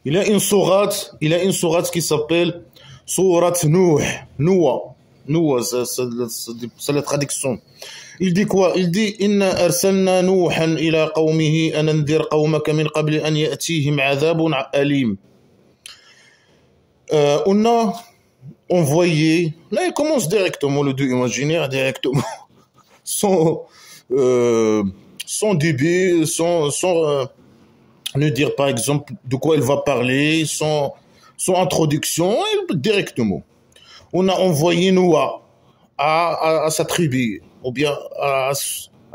il a une sourate qui s'appelle Sourate Nouh. Noah. Noah, c'est la traduction. Il dit quoi? Il dit Inna arsalna Nouhan ila qawmihi an anzir qawmaka min qabli an ya'tihim adhabun alim. On a envoyé, là il commence directement le dieu imaginaire, directement, sans, sans début, sans ne dire par exemple de quoi il va parler, sans introduction, directement. On a envoyé Noah à sa tribu, ou bien à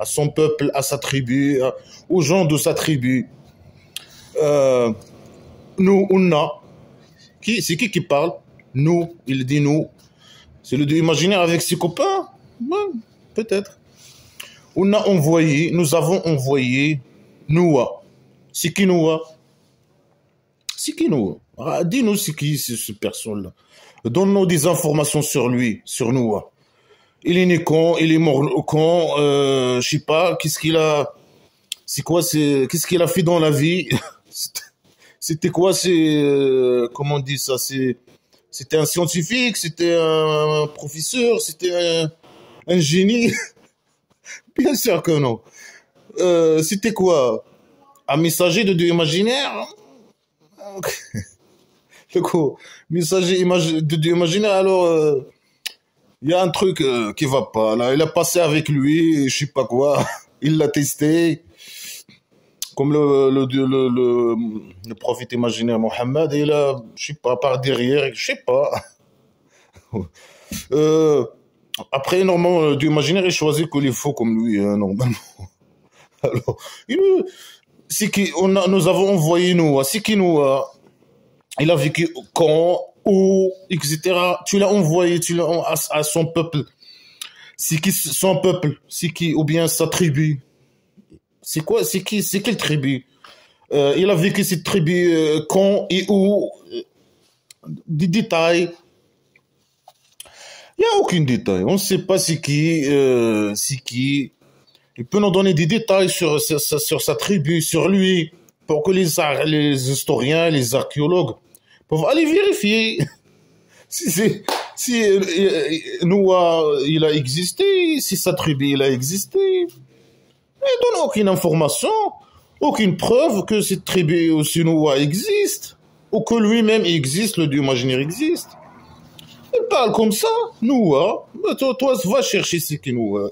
son peuple, à sa tribu, aux gens de sa tribu. Nous, on a, c'est qui parle? Nous, il dit nous. C'est le dieu imaginaire avec ses copains? Ouais, peut-être. On a envoyé, nous avons envoyé Noah. C'est qui Noah? C'est qui Noah? Ah, dis-nous c'est qui cette personne-là. Donne-nous des informations sur lui, sur Noah. Il est né quand? Il est mort quand? Je sais pas. Qu'est-ce qu'il a? C'est quoi? Qu'est-ce qu'il a fait dans la vie? C'était quoi? Comment on dit ça? C'était un scientifique? C'était un professeur? C'était un génie? Bien sûr que non. C'était quoi? Un messager de Dieu imaginaire? Le coup, messager de Dieu imaginaire, alors il y a un truc qui va pas là. Il a passé avec lui, je sais pas quoi. Il l'a testé, comme le prophète imaginaire Mohammed. Et il a, je sais pas, par derrière, je sais pas. Après, normalement, le Dieu imaginaire, il choisit que les faux comme lui, normalement. Alors, nous avons envoyé Noah. C'est qui Noah? Il a vécu quand, où, etc. Tu l'as envoyé, à son peuple. C'est qui son peuple? C'est qui? Ou bien sa tribu? C'est quoi? C'est qui? C'est quelle tribu? Il a vécu cette tribu quand et où? Des détails. Il n'y a aucun détail. On ne sait pas c'est qui. C'est qui. Il peut nous donner des détails sur sa tribu, sur lui, pour que les historiens, les archéologues peuvent aller vérifier si Noah il a existé, si sa tribu il a existé. Il donne aucune information, aucune preuve que cette tribu aussi Noah existe, ou que lui-même existe, le dieu imaginaire existe. Il parle comme ça, Noah. Toi, va chercher ce qui Noah.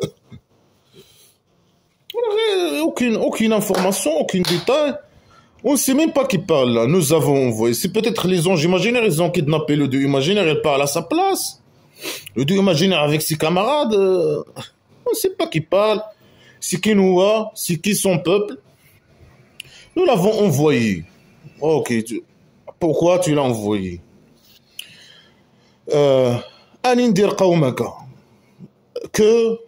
Aucune information, aucun détail. On ne sait même pas qui parle là. Nous avons envoyé. C'est peut-être les anges imaginaires, ils ont kidnappé le dieu imaginaire, il parle à sa place. Le dieu imaginaire avec ses camarades. On ne sait pas qui parle. C'est qui Noah, c'est qui son peuple. Nous l'avons envoyé. Ok. Pourquoi tu l'as envoyé? Anindir Qawmaka. Que,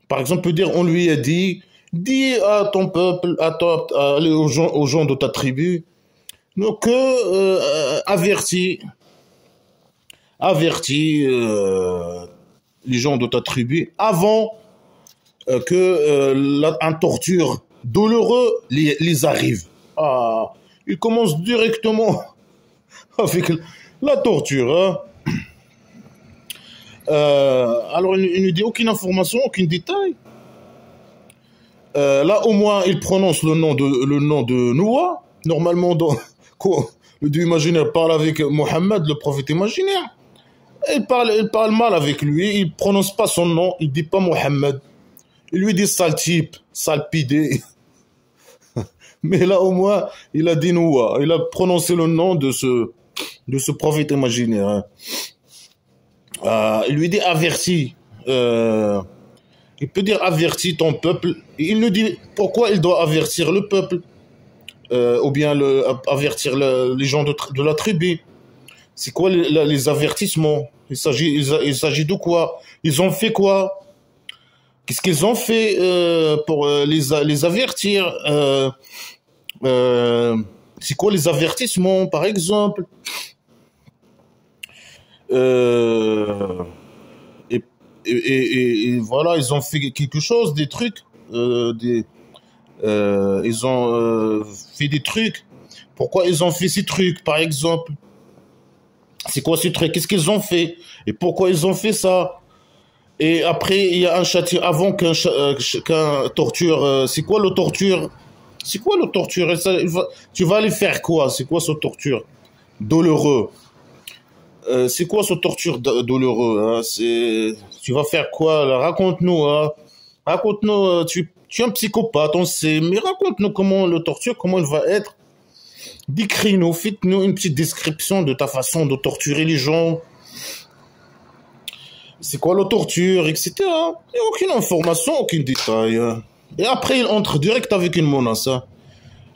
par exemple, peut dire, on lui a dit. Dis à ton peuple, aux gens de ta tribu, avertis les gens de ta tribu avant un torture douloureux les arrive. Ah, il commence directement avec la torture. Hein. Alors il ne dit aucune information, aucun détail. Là, au moins, il prononce le nom de Noah. Normalement, le dieu imaginaire parle avec Mohammed, le prophète imaginaire. Il parle mal avec lui. Il prononce pas son nom. Il dit pas Mohammed. Il lui dit sale type, sale pidé. Mais là, au moins, il a dit Noah. Il a prononcé le nom de ce prophète imaginaire. Il lui dit averti. Il peut dire avertis ton peuple. Il nous dit pourquoi il doit avertir le peuple. Ou bien avertir les gens de la tribu. C'est quoi les avertissements? Il s'agit de quoi? Ils ont fait quoi? Qu'est-ce qu'ils ont fait pour les avertir? C'est quoi les avertissements, par exemple? Et voilà, ils ont fait quelque chose, des trucs, ils ont fait des trucs Pourquoi ils ont fait ces trucs, par exemple? C'est quoi ces trucs? Qu'est-ce qu'ils ont fait? Et pourquoi ils ont fait ça? Et après, il y a un châtiment avant qu'un torture. C'est quoi le torture? C'est quoi le torture? Et ça, tu vas aller faire quoi? C'est quoi ce torture? Douloureux. C'est quoi ce torture douloureux, hein? Tu vas faire quoi là? Raconte-nous, hein? Raconte-nous. Tu es un psychopathe, on sait, mais raconte-nous comment le torture, comment il va être. Décris-nous, faites-nous une petite description de ta façon de torturer les gens. C'est quoi la torture, etc. Il n'y a aucune information, aucun détail. Et après, il entre direct avec une menace.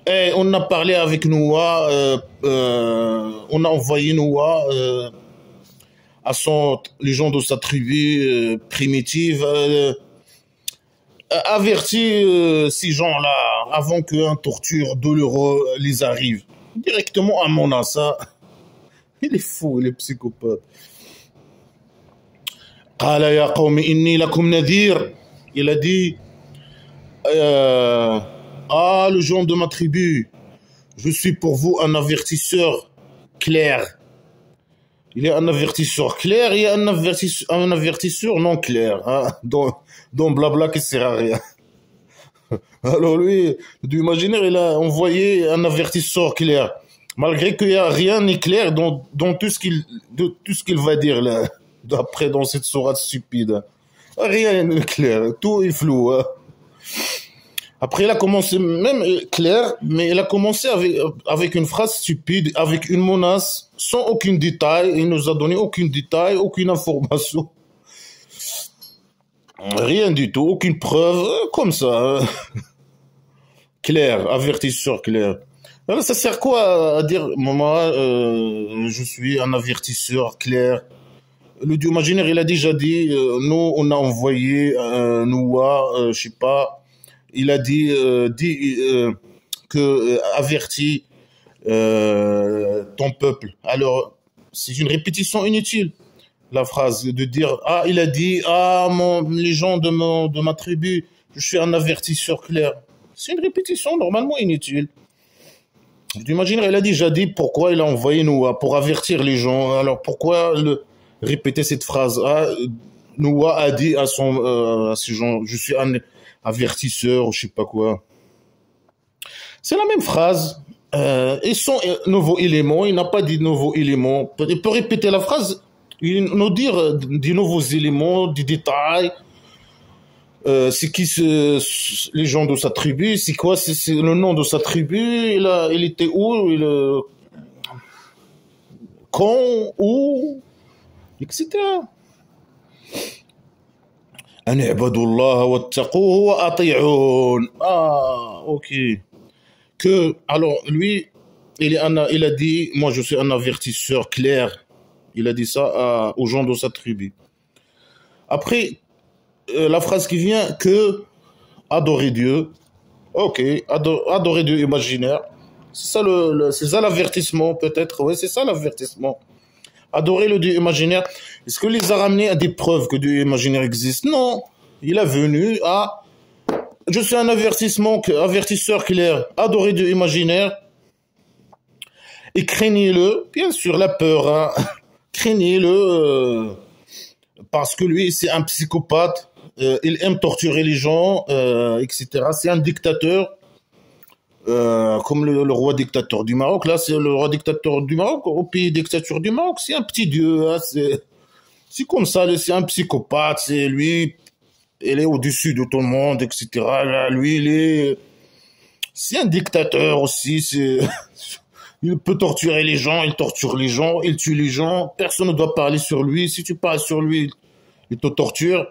Et on a parlé avec Noah, on a envoyé Noah à les gens de sa tribu primitive, avertit ces gens-là avant qu'un torture douloureux les arrive. Directement à menace. Il est fou, il est psychopathe. قال يا قوم إني لكم نذير. Il a dit le gens de ma tribu, je suis pour vous un avertisseur clair. Il y a un avertisseur clair et un avertisseur non clair, hein, dont blabla qui sert à rien. Alors lui, du imaginaire, il a envoyé un avertisseur clair, malgré qu'il n'y a rien n'est clair dans tout ce qu'il va dire là. D'après dans cette sourate stupide. Rien n'est clair, tout est flou. Hein. Après, il a commencé, même clair, mais il a commencé avec une phrase stupide, avec une menace, sans aucun détail. Il nous a donné aucun détail, aucune information. Rien du tout, aucune preuve, comme ça. Hein. Clair, avertisseur clair. Alors, ça sert quoi à dire, moi, je suis un avertisseur clair? Le dieu imaginaire, il a déjà dit, nous, on a envoyé Noah, je sais pas, il a dit, avertis ton peuple. Alors, c'est une répétition inutile, la phrase de dire, il a dit, les gens de ma tribu, je suis un avertisseur clair. C'est une répétition normalement inutile. Le dieu imaginaire, il a déjà dit pourquoi il a envoyé Noah, pour avertir les gens. Alors, pourquoi répéter cette phrase. Noah a dit à ces gens, je suis un avertisseur ou je sais pas quoi. C'est la même phrase. Et son nouveau élément, il n'a pas dit nouveau élément. Il peut répéter la phrase, il nous dire des nouveaux éléments, des détails. C'est qui les gens de sa tribu, c'est quoi, c'est le nom de sa tribu, il était où, quand, où, etc. أن اعبدوا الله واتقوه وأطيعون. Ok. Alors, lui, il a dit, moi je suis un avertisseur clair. Il a dit ça aux gens de sa tribu. Après, la phrase qui vient, adorer Dieu. Ok, adorer Dieu imaginaire. C'est ça l'avertissement, peut-être. Oui, c'est ça l'avertissement. Adorer le Dieu imaginaire. Est-ce que les a ramenés à des preuves que Dieu imaginaire existe? Non. Il est venu à... Je suis un avertisseur clair. Adorer Dieu imaginaire. Et craignez-le. Bien sûr, la peur. Hein. Craignez-le. Parce que lui, c'est un psychopathe. Il aime torturer les gens, etc. C'est un dictateur. Comme le roi dictateur du Maroc. Là, c'est le roi dictateur du Maroc. Au pays dictature du Maroc, c'est un petit dieu. Hein, c'est comme ça, c'est un psychopathe. C'est lui, il est au-dessus de tout le monde, etc. Là, lui, c'est un dictateur aussi. Il peut torturer les gens, il torture les gens, il tue les gens. Personne ne doit parler sur lui. Si tu parles sur lui, il te torture.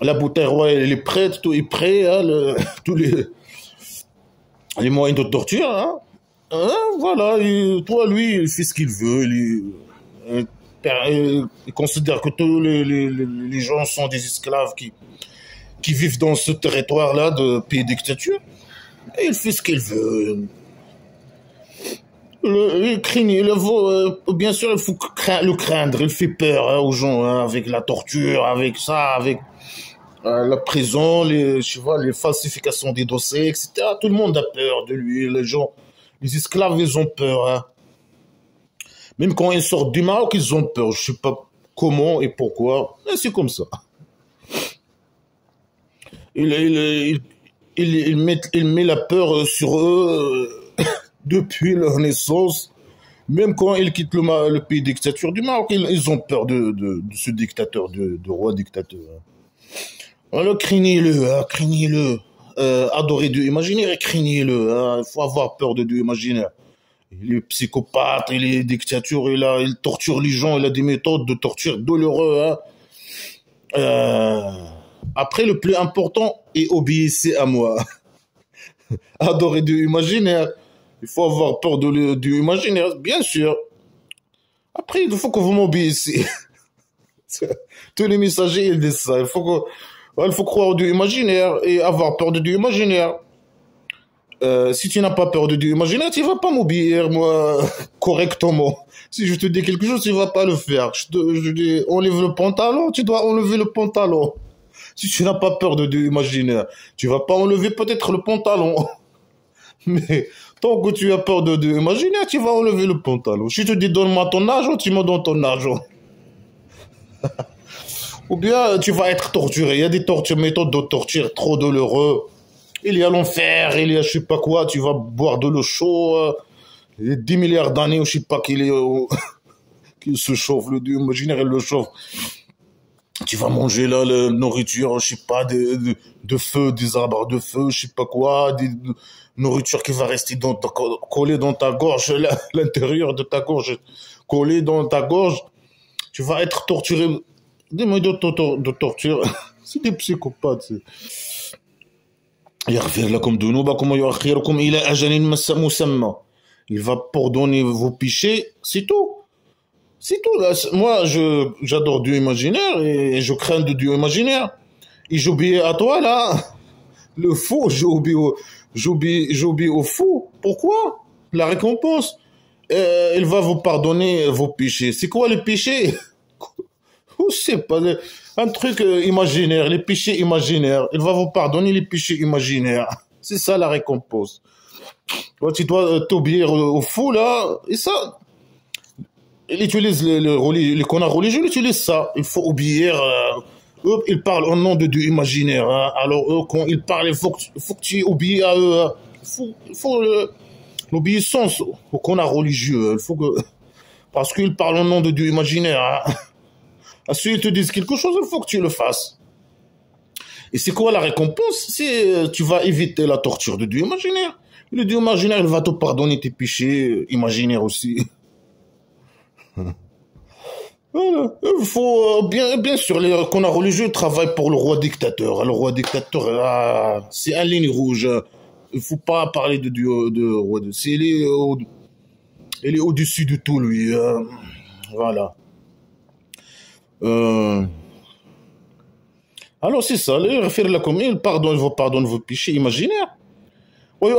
La bouteille royale, elle est prête, tout est prêt. Hein, tous les moyens de torture, hein. Voilà, toi, lui, il fait ce qu'il veut, il considère que tous les gens sont des esclaves qui vivent dans ce territoire-là de pays dictature, et il fait ce qu'il veut. Il craigne, bien sûr, il faut le craindre, il fait peur hein, aux gens, hein, avec la torture, avec ça, avec la prison, les falsifications des dossiers, etc. Tout le monde a peur de lui. Les esclaves, ils ont peur. Hein. Même quand ils sortent du Maroc, ils ont peur. Je ne sais pas comment et pourquoi, mais c'est comme ça. Il met la peur sur eux depuis leur naissance. Même quand ils quittent le pays dictature du Maroc, ils ont peur de ce dictateur, de roi dictateur. Alors craignez-le, hein, craignez-le. Adorez Dieu imaginaire, craignez-le. Hein. Il faut avoir peur de Dieu imaginaire. Il est psychopathe, il est dictature, il torture les gens, il a des méthodes de torture douloureuses. Hein. Après, le plus important est obéissez à moi. Adorez Dieu imaginaire. Il faut avoir peur de Dieu imaginaire, bien sûr. Après, il faut que vous m'obéissiez. Tous les messagers, ils disent ça. Il faut croire au Dieu imaginaire et avoir peur de Dieu imaginaire. Si tu n'as pas peur de Dieu imaginaire, tu ne vas pas m'obéir, moi, correctement. Si je te dis quelque chose, tu ne vas pas le faire. Je dis, enlève le pantalon, tu dois enlever le pantalon. Si tu n'as pas peur de Dieu imaginaire, tu ne vas pas enlever peut-être le pantalon. Mais tant que tu as peur de Dieu imaginaire, tu vas enlever le pantalon. Si je te dis, donne-moi ton argent, tu me donnes ton argent. Ou bien, tu vas être torturé. Il y a des méthodes de torture trop douloureuses. Il y a l'enfer, il y a je sais pas quoi, tu vas boire de l'eau chaude, il y a 10 milliards d'années, je sais pas qu'il se chauffe, le Dieu imaginaire, il le chauffe. Tu vas manger là, la nourriture, je sais pas, de feu, des arbres de feu, je sais pas quoi, des nourriture qui va rester collée dans ta gorge, l'intérieur de ta gorge, collée dans ta gorge. Tu vas être torturé. Des méthodes de torture. C'est des psychopathes, c'est. يغفر لكم ذنوبكم ويؤخركم إلى أجل مسمى. Il va pardonner vos péchés, c'est tout. C'est tout. Moi, j'adore Dieu imaginaire et je crains de Dieu imaginaire. Et j'obéis à toi, là. Le fou, j'obéis au fou. Pourquoi? La récompense. Il va vous pardonner vos péchés. C'est quoi le péché? Je sais pas. Un truc imaginaire, les péchés imaginaires. Il va vous pardonner les péchés imaginaires. C'est ça la récompense. Tu dois t'obéir au fou, là. Et ça, il utilise les connards religieux, ils utilisent ça. Il faut obéir. Eux, ils parlent au nom de Dieu imaginaire. Hein. Alors, eux, quand ils parlent, il faut que tu obéis à eux. Hein. Il faut l'obéissance aux connards religieux. Il faut que, parce qu'ils parlent au nom de Dieu imaginaire. Hein. Si ils te disent quelque chose, il faut que tu le fasses. Et c'est quoi la récompense? C'est tu vas éviter la torture de Dieu imaginaire. Le Dieu imaginaire, il va te pardonner tes péchés imaginaires aussi. Voilà. Il faut, bien sûr, les connards religieux travaillent pour le roi dictateur. Le roi dictateur, c'est un ligne rouge. Il ne faut pas parler de Dieu, de roi. Il est au-dessus de tout, lui. Voilà. Alors c'est ça, il pardonne vos péchés imaginaires. Il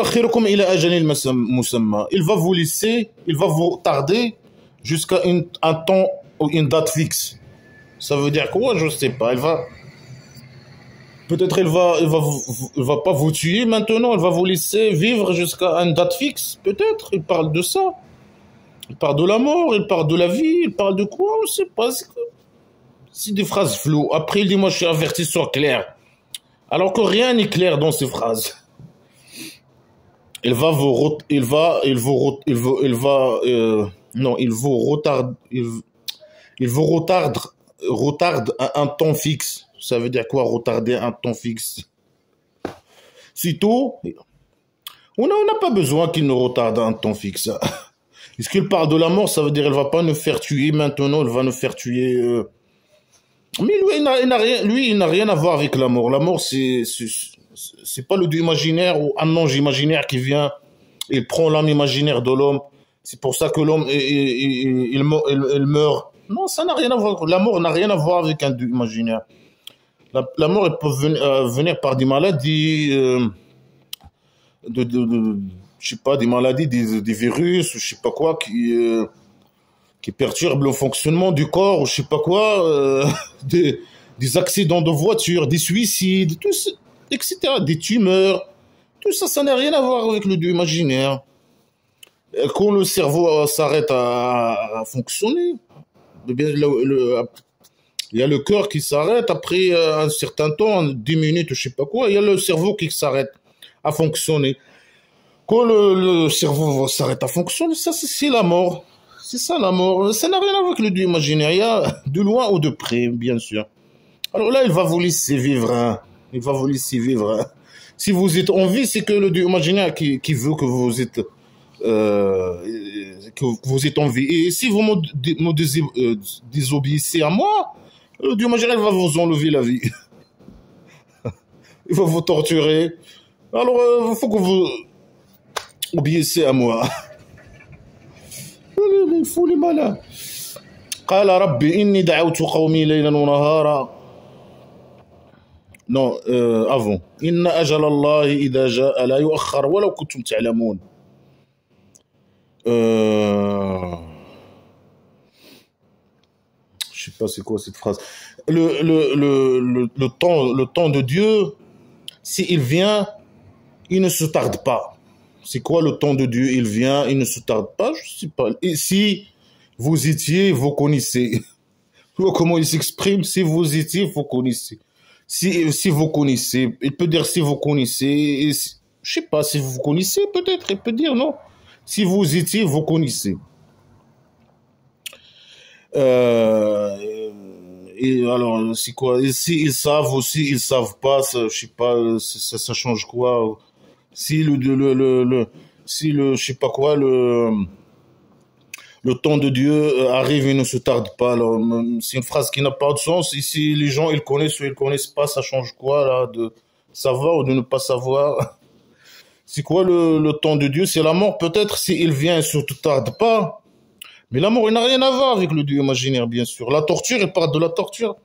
va vous laisser, il va vous tarder jusqu'à un temps ou une date fixe. Ça veut dire quoi? Je ne sais pas. Peut-être il va pas vous tuer maintenant, il va vous laisser vivre jusqu'à une date fixe. Peut-être, il parle de ça. Il parle de la mort, il parle de la vie, il parle de quoi? Je ne sais pas. C'est des phrases floues. Après, il dit, moi, je suis avertisseur clair. Alors que rien n'est clair dans ces phrases. Il vous retarde à un temps fixe. Ça veut dire quoi, retarder un temps fixe? C'est tout. On n'a pas besoin qu'il nous retarde un temps fixe. Est-ce qu'il parle de la mort? Ça veut dire qu'il ne va pas nous faire tuer maintenant, il va nous faire tuer... Mais lui, il n'a rien à voir avec la mort. La mort, c'est pas le Dieu imaginaire ou un ange imaginaire qui vient, il prend l'âme imaginaire de l'homme. C'est pour ça que l'homme, il meurt. Non, ça n'a rien à voir. La mort n'a rien à voir avec un Dieu imaginaire. La mort, elle peut venir par des maladies, je sais pas, des maladies, des virus, je sais pas quoi, qui perturbent le fonctionnement du corps, ou je sais pas quoi, des accidents de voiture, des suicides, tout ça, etc., des tumeurs, tout ça, ça n'a rien à voir avec le Dieu imaginaire. Quand le cerveau s'arrête à fonctionner, eh bien, il y a le cœur qui s'arrête après un certain temps, 10 minutes, je sais pas quoi, il y a le cerveau qui s'arrête à fonctionner. Quand le cerveau s'arrête à fonctionner, ça c'est la mort. C'est ça la mort. Ça n'a rien à voir avec le Dieu imaginaire. Il y a de loin ou de près, bien sûr. Alors là, il va vous laisser vivre. Hein. Il va vous laisser vivre. Hein. Si vous êtes en vie, c'est que le Dieu imaginaire qui veut que vous êtes en vie. Et si vous me désobéissez à moi, le Dieu imaginaire va vous enlever la vie. Il va vous torturer. Alors, il faut que vous obéissez à moi. Il faut les malins. قال ربي إني دعوت قومي ليلا ونهارا. Non, avant. إن أجل الله إذا جاء لا يؤخر ولو كنتم تعلمون. Je sais pas c'est quoi cette phrase. Le temps de Dieu, s'il vient, il ne se tarde pas. C'est quoi le temps de Dieu? Il vient, il ne se tarde pas, je sais pas. Et si vous étiez, vous connaissez. Comment il s'exprime? Si vous étiez, vous connaissez. Si vous connaissez, il peut dire si vous connaissez. Et si, je sais pas, si vous connaissez, peut-être, il peut dire non. Si vous étiez, vous connaissez. Et alors, c'est quoi? Et si ils savent aussi, ils savent pas, ça, je sais pas, ça change quoi? Si je sais pas quoi, le temps de Dieu arrive et ne se tarde pas. Alors, c'est une phrase qui n'a pas de sens. Et si les gens, ils connaissent ou ils connaissent pas, ça change quoi, là, de savoir ou de ne pas savoir? C'est quoi le temps de Dieu? C'est la mort, peut-être, s'il vient et ne se tarde pas. Mais la mort, il n'a rien à voir avec le Dieu imaginaire, bien sûr. La torture, il parle de la torture.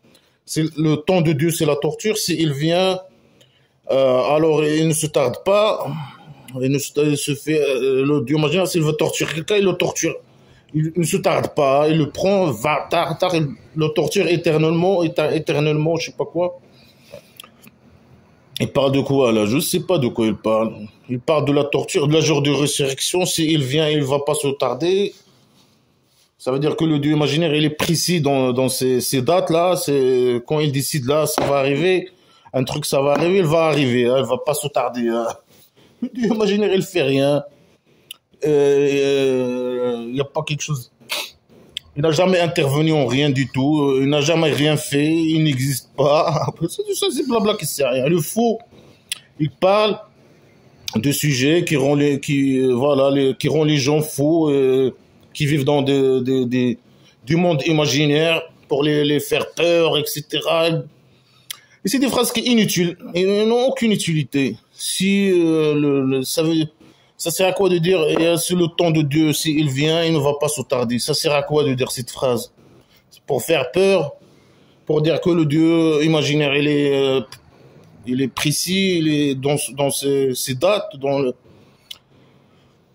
C'est le temps de Dieu, c'est la torture. S'il vient, alors il ne se tarde pas. Il se fait, le Dieu imaginaire, s'il veut torturer quelqu'un, il le torture. Il ne se tarde pas, il le prend, va tard, il le torture éternellement, je sais pas quoi. Il parle de quoi là? Je sais pas de quoi il parle. Il parle de la torture, de la jour de résurrection. S'il vient, il va pas se tarder. Ça veut dire que le Dieu imaginaire, il est précis dans ces dates-là. C'est quand il décide là, ça va arriver. Un truc, ça va arriver, il va arriver. Hein, il va pas se tarder. Hein. Le Dieu imaginaire, il fait rien. Il n'y a pas quelque chose. Il n'a jamais intervenu en rien du tout. Il n'a jamais rien fait. Il n'existe pas. Ça, c'est blabla qui sert à rien. Le faux, il parle de sujets qui rend qui rend les gens faux, qui vivent dans du monde imaginaire pour les faire peur, etc. Et c'est des phrases qui sont inutiles. Ils n'ont aucune utilité. Si ça sert à quoi de dire c'est le temps de Dieu, s'il vient, il ne va pas se tarder. Ça sert à quoi de dire cette phrase? C'est pour faire peur, pour dire que le Dieu imaginaire, il est précis, il est dans ses dates,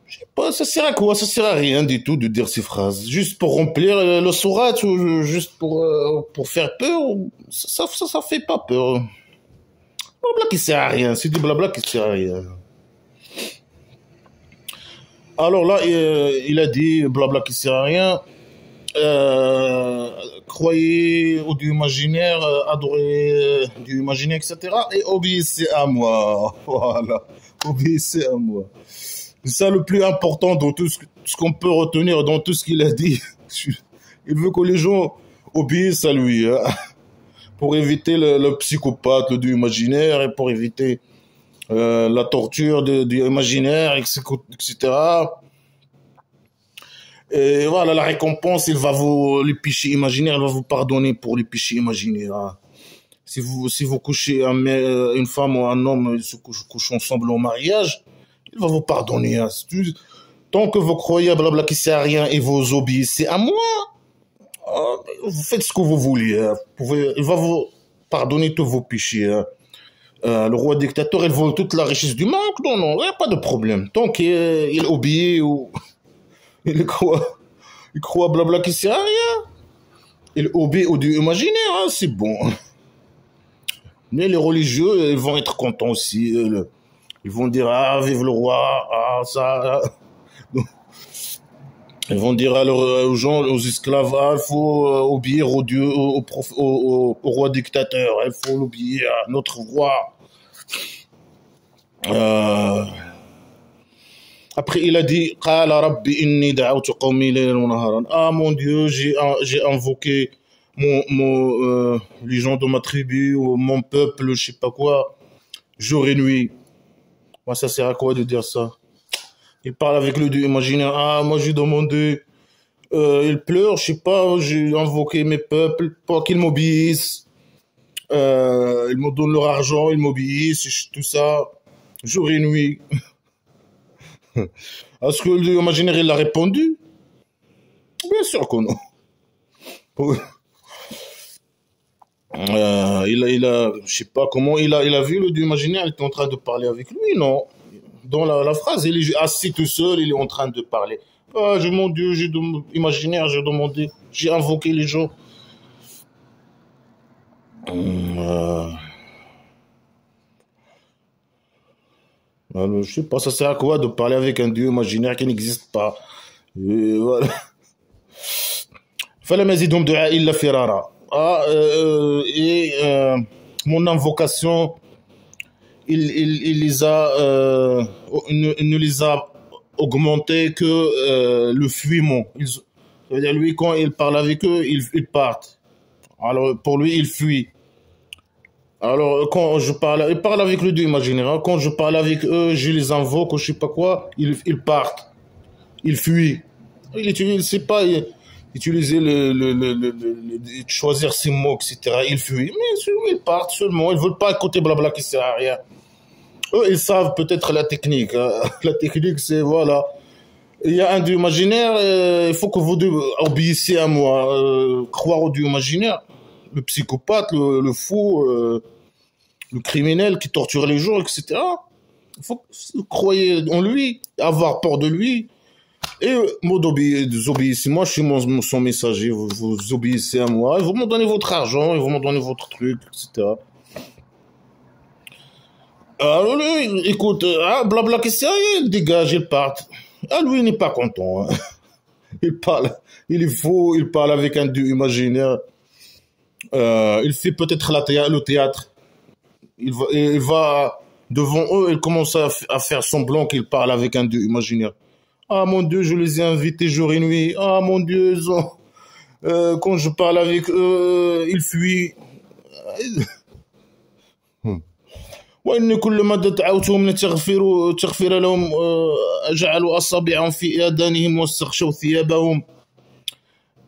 je sais pas, ça sert à quoi? Ça sert à rien du tout de dire ces phrases. Juste pour remplir le sourate ou juste pour faire peur, ça fait pas peur. Blabla qui sert à rien, c'est du blabla qui sert à rien. Alors là, il a dit blabla qui sert à rien. Croyez au Dieu imaginaire, adorez Dieu imaginaire, etc. Et obéissez à moi. Voilà, obéissez à moi. C'est ça le plus important dans tout ce qu'on peut retenir dans tout ce qu'il a dit. Il veut que les gens obéissent à lui, hein, pour éviter le psychopathe, le Dieu imaginaire, et pour éviter la torture du imaginaire, etc. Et voilà, la récompense, les péchés imaginaires, il va vous pardonner pour les péchés imaginaires. Hein. Si vous couchez une femme ou un homme, ils se couchent ensemble en mariage, il va vous pardonner. Hein. Tant que vous croyez à blabla qui sert à rien et vous obéissez à moi, vous faites ce que vous voulez. Hein. Il va vous pardonner tous vos péchés. Hein. Le roi dictateur, il vole toute la richesse du monde. Non, il n'y a pas de problème. Tant qu'il obéit ou il croit blabla qui sert à rien. Il obéit au Dieu imaginaire, hein, c'est bon. Mais les religieux, ils vont être contents aussi. Ils vont dire, ah, vive le roi, ah, ça. Ils vont dire alors aux gens, aux esclaves, ah, il faut obéir au Dieu, au roi dictateur, il faut l'obéir à notre roi. Euh, Après, il a dit, Qala Rabbi inni da'awtu qawmi laylan wa naharan. Ah mon Dieu, j'ai invoqué les gens de ma tribu, ou mon peuple, je sais pas quoi, jour et nuit. Moi, ça sert à quoi de dire ça? Il parle avec le Dieu imaginaire. Ah, moi j'ai demandé, il pleure, je sais pas, j'ai invoqué mes peuples pour qu'ils m'obéissent. Ils me donnent leur argent, ils m'obéissent, tout ça, jour et nuit. Est-ce que le Dieu imaginaire, il a répondu? Bien sûr que non. Je sais pas comment, il a vu le Dieu imaginaire, il était en train de parler avec lui, non. Dans la phrase, il est assis tout seul, il est en train de parler. Ah, mon Dieu, imaginaire, j'ai demandé, j'ai invoqué les gens. Euh, alors, je sais pas, ça sert à quoi de parler avec un Dieu imaginaire qui n'existe pas. Et voilà. فلم يزدهم دعائي إلا فرارا. Mon invocation, il les a, il ne les a augmentés que le fuiment. C'est-à-dire lui, quand il parle avec eux, ils partent. Alors pour lui, il fuit. Alors quand je parle, il parle avec le Dieu imaginaire. Quand je parle avec eux, je les invoque ou je sais pas quoi, ils partent. Ils fuient. Il utilise, c'est pas utiliser choisir ses mots, etc. Ils fuient. Mais ils partent seulement. Ils veulent pas écouter blabla qui sert à rien. Eux, ils savent peut-être la technique. Hein. La technique, c'est voilà. Il y a un Dieu imaginaire, il faut que vous obéissiez à moi. Croire au Dieu imaginaire. Le psychopathe, le fou, le criminel qui torture les gens, etc. Il faut que vous croyez en lui, avoir peur de lui. Et moi, obéissez. Moi, je suis son messager. Vous obéissez à moi. Vous me donnez votre argent, et vous me donnez votre truc, etc. Alors, lui, écoute, blabla, qu'est-ce qu'il il dégage, il part. Ah, lui, il n'est pas content. Hein. Il parle, il est faux, il parle avec un Dieu imaginaire. Il fait peut-être le théâtre. Il va devant eux, il commence à faire semblant qu'il parle avec un Dieu imaginaire. Ah mon Dieu, je les ai invités jour et nuit. Ah mon Dieu, quand je parle avec eux, ils fuient. وإن كلما دعوتهم تغفر لهم جعلوا أصابعهم في آذانهم واستغشوا ثيابهم.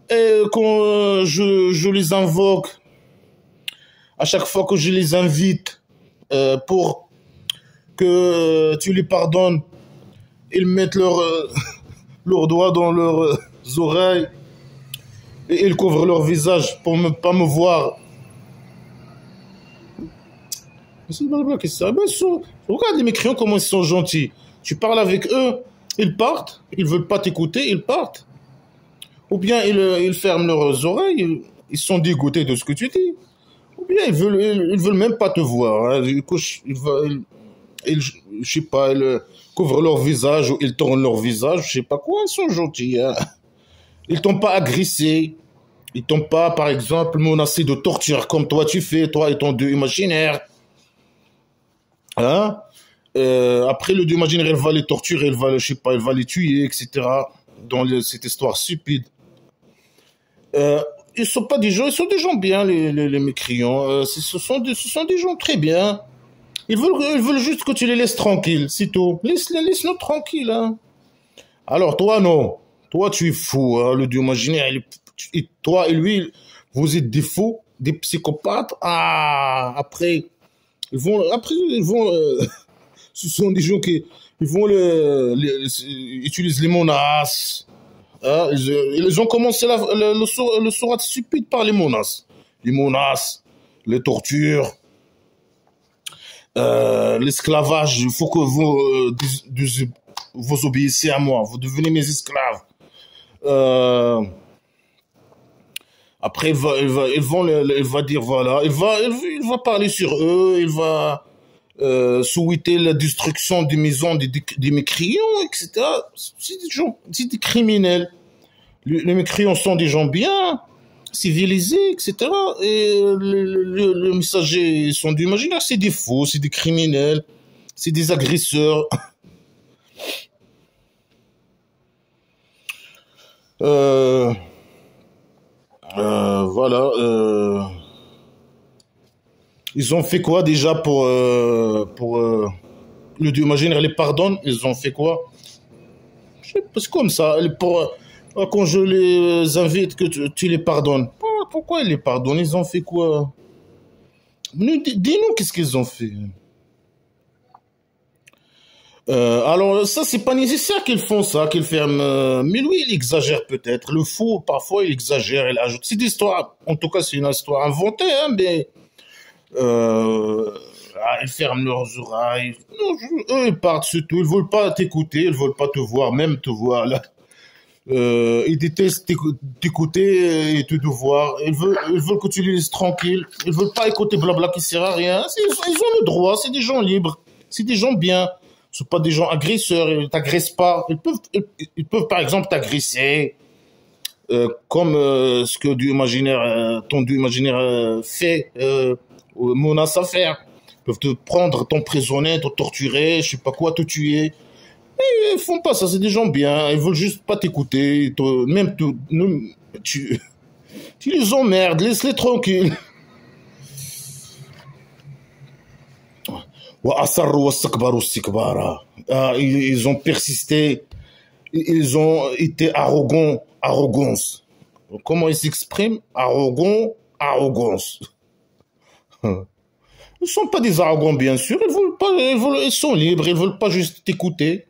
Et quand je les invoque, à chaque fois que je les invite pour que tu les pardonnes, ils mettent leurs doigts dans leurs oreilles et ils couvrent leur visage pour ne pas me voir. Regarde les mécréants comment ils sont gentils. Tu parles avec eux, ils partent, ils veulent pas t'écouter, ils partent. Ou bien ils ferment leurs oreilles, ils sont dégoûtés de ce que tu dis. Ou bien ils veulent même pas te voir. Hein. Je sais pas, ils couvrent leur visage ou ils tournent leur visage, je sais pas quoi, ils sont gentils. Hein. Ils t'ont pas agressé, ils t'ont pas, par exemple, menacé de torture comme toi tu fais, toi et ton Dieu imaginaire. Hein? Après, le Dieu imaginaire, il va les torturer, je sais pas, il va les tuer, etc. Dans cette histoire stupide. Ils sont pas des gens, ils sont des gens bien, les mécréants. Ce sont des gens très bien. Ils veulent juste que tu les laisses tranquilles, c'est tout. Laisse-nous tranquilles. Hein. Alors, toi, non. Toi, tu es fou. Hein. Le Dieu imaginaire, toi et lui, vous êtes des fous, des psychopathes. Ah, après, ce sont des gens qui utilisent les menaces. Hein, ils ont commencé le sourate stupide par les menaces. Les menaces, les tortures, l'esclavage. Il faut que vous obéissiez à moi. Vous devenez mes esclaves. Après, il va dire voilà, il va parler sur eux, il va souhaiter la destruction des maisons des mécréants, etc. C'est des criminels. Les mécréants sont des gens bien, civilisés, etc. Et les messagers sont du imaginaire, c'est des faux, c'est des criminels, c'est des agresseurs. Euh, voilà. Ils ont fait quoi déjà pour le Dieu imaginaire les pardonne? Ils ont fait quoi? Je sais pas, c'est comme ça. Quand je les invite, que tu les pardonnes. Pourquoi ils les pardonnent? Ils ont fait quoi? Dis-nous qu'est-ce qu'ils ont fait. Alors ça, c'est pas nécessaire qu'ils font ça, qu'ils ferment. Mais lui, il exagère peut-être. Le fou, parfois, il exagère, il ajoute. C'est des histoires. En tout cas, c'est une histoire inventée, hein, mais ils ferment leurs oreilles. Non, eux, ils partent surtout. Ils veulent pas t'écouter, ils veulent pas te voir, même te voir là. Ils détestent t'écouter et te devoir. Ils veulent que tu les laisses tranquilles. Ils veulent pas écouter blabla qui sert à rien. Ils ont le droit. C'est des gens libres. C'est des gens bien. Ce sont pas des gens agresseurs. Ils t'agressent pas. Ils peuvent par exemple t'agresser, comme ce que ton Dieu imaginaire fait, menace à faire. Ils peuvent te prendre, t'emprisonner, te torturer, je sais pas quoi, te tuer. Ils font pas ça, c'est des gens bien, ils veulent juste pas t'écouter, tu, tu les emmerdes, laisse-les tranquilles. Ils ont persisté, ils ont été arrogants, arrogance. Comment ils s'expriment? Arrogant, arrogance. Ils sont pas des arrogants, bien sûr, ils veulent pas, ils sont libres, ils veulent pas juste t'écouter.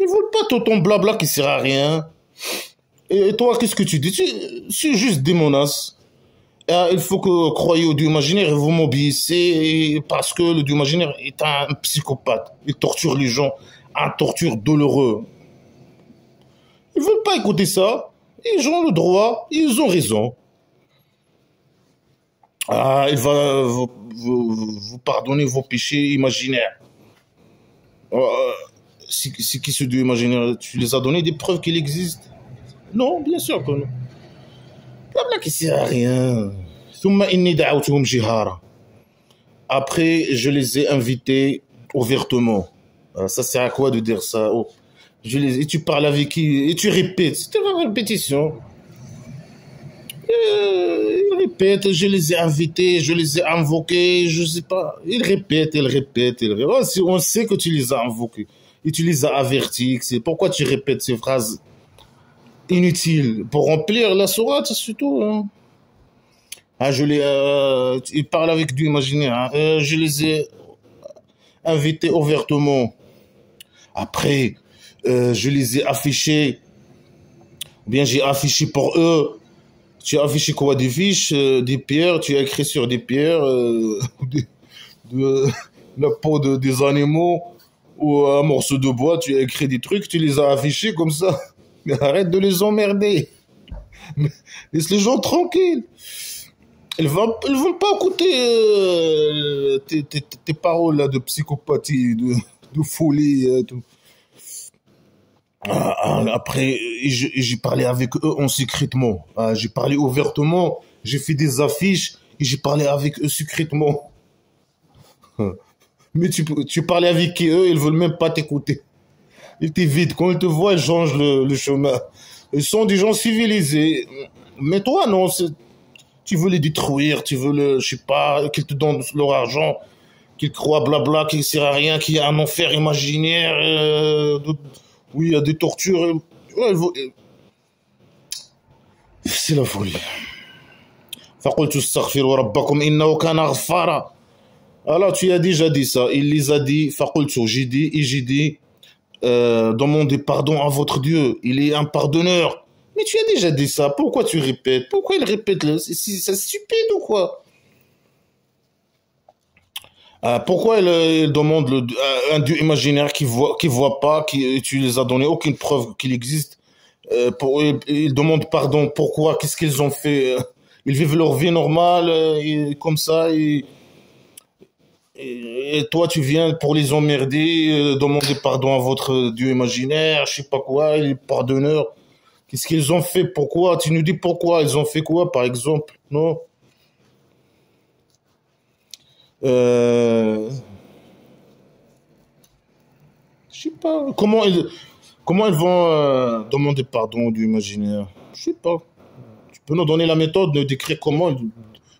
Ils veulent pas tout ton blabla qui sert à rien. Et toi, qu'est-ce que tu dis? C'est juste des menaces. Il faut que croyez au Dieu imaginaire et vous m'obéissez parce que le Dieu imaginaire est un psychopathe. Il torture les gens, un torture douloureux. Ils veulent pas écouter ça. Ils ont le droit, ils ont raison. Il va vous pardonner vos péchés imaginaires. Euh, c'est qui ce Dieu imaginaire? Tu les as donné des preuves qu'il existe? Non, bien sûr que non. Blabla qui sert à rien. ثم إني دعوتهم جهارا. Après, je les ai invités ouvertement. Ça sert à quoi de dire ça? Oh. Et tu parles avec qui? Et tu répètes. C'était une répétition. Ils répètent, je les ai invités, je les ai invoqués, je sais pas. Ils répètent, ils répètent, ils répètent. Oh, on sait que tu les as invoqués. Et tu les as avertis. Pourquoi tu répètes ces phrases inutiles? Pour remplir la sourate, c'est tout. Hein. Ils parlent avec du imaginaire. Hein. Je les ai invités ouvertement. Après, je les ai affichés. Ou bien j'ai affiché pour eux. Tu as affiché quoi? Des fiches, des pierres. Tu as écrit sur des pierres de la peau des animaux ou un morceau de bois. Tu as écrit des trucs. Tu les as affichés comme ça. Mais arrête de les emmerder. Laisse les gens tranquilles. Ils vont pas écouter tes paroles là, de psychopathie, de folie. Tout. Après, j'ai parlé avec eux en secrètement. J'ai parlé ouvertement. J'ai fait des affiches et j'ai parlé avec eux secrètement. Mais tu parlais avec eux, ils veulent même pas t'écouter. Ils t'évitent. Quand ils te voient, ils changent le chemin. Ils sont des gens civilisés. Mais toi, non. Tu veux les détruire, tu veux je sais pas, qu'ils te donnent leur argent, qu'ils croient blabla, qu'il ne sert à rien, qu'il y a un enfer imaginaire, oui, il y a des tortures. Ouais, c'est la folie. فقلت استغفروا ربكم إنه كان غفارا. Alors tu as déjà dit ça, il les a dit, فقلت, j'ai dit, demandez pardon à votre Dieu, il est un pardonneur. Mais tu as déjà dit ça, pourquoi tu répètes? Pourquoi il répète là? C'est stupide ou quoi? Pourquoi il demande un Dieu imaginaire qui voit pas, tu les as donné aucune preuve qu'il existe? Il demande pardon, pourquoi? Qu'est-ce qu'ils ont fait? Ils vivent leur vie normale, comme ça, et toi tu viens pour les emmerder, demander pardon à votre Dieu imaginaire, je sais pas quoi, il est pardonneur. Qu'est-ce qu'ils ont fait? Pourquoi? Tu nous dis pourquoi? Ils ont fait quoi, par exemple? Non? Euh, je sais pas. Comment ils vont demander pardon du imaginaire? Je sais pas. Tu peux nous donner la méthode de décrire comment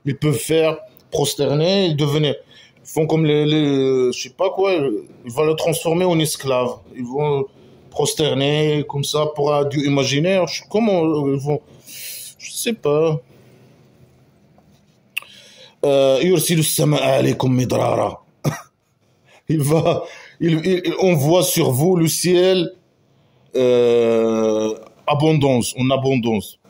ils peuvent faire prosterner et devenir. Ils font comme je sais pas quoi. Ils vont le transformer en esclave. Ils vont prosterner comme ça pour un dieu imaginaire. Comment ils vont? Je sais pas. يرسل السماء عليكم مدرارا. Il va, il envoie sur vous le ciel abondance, en abondance.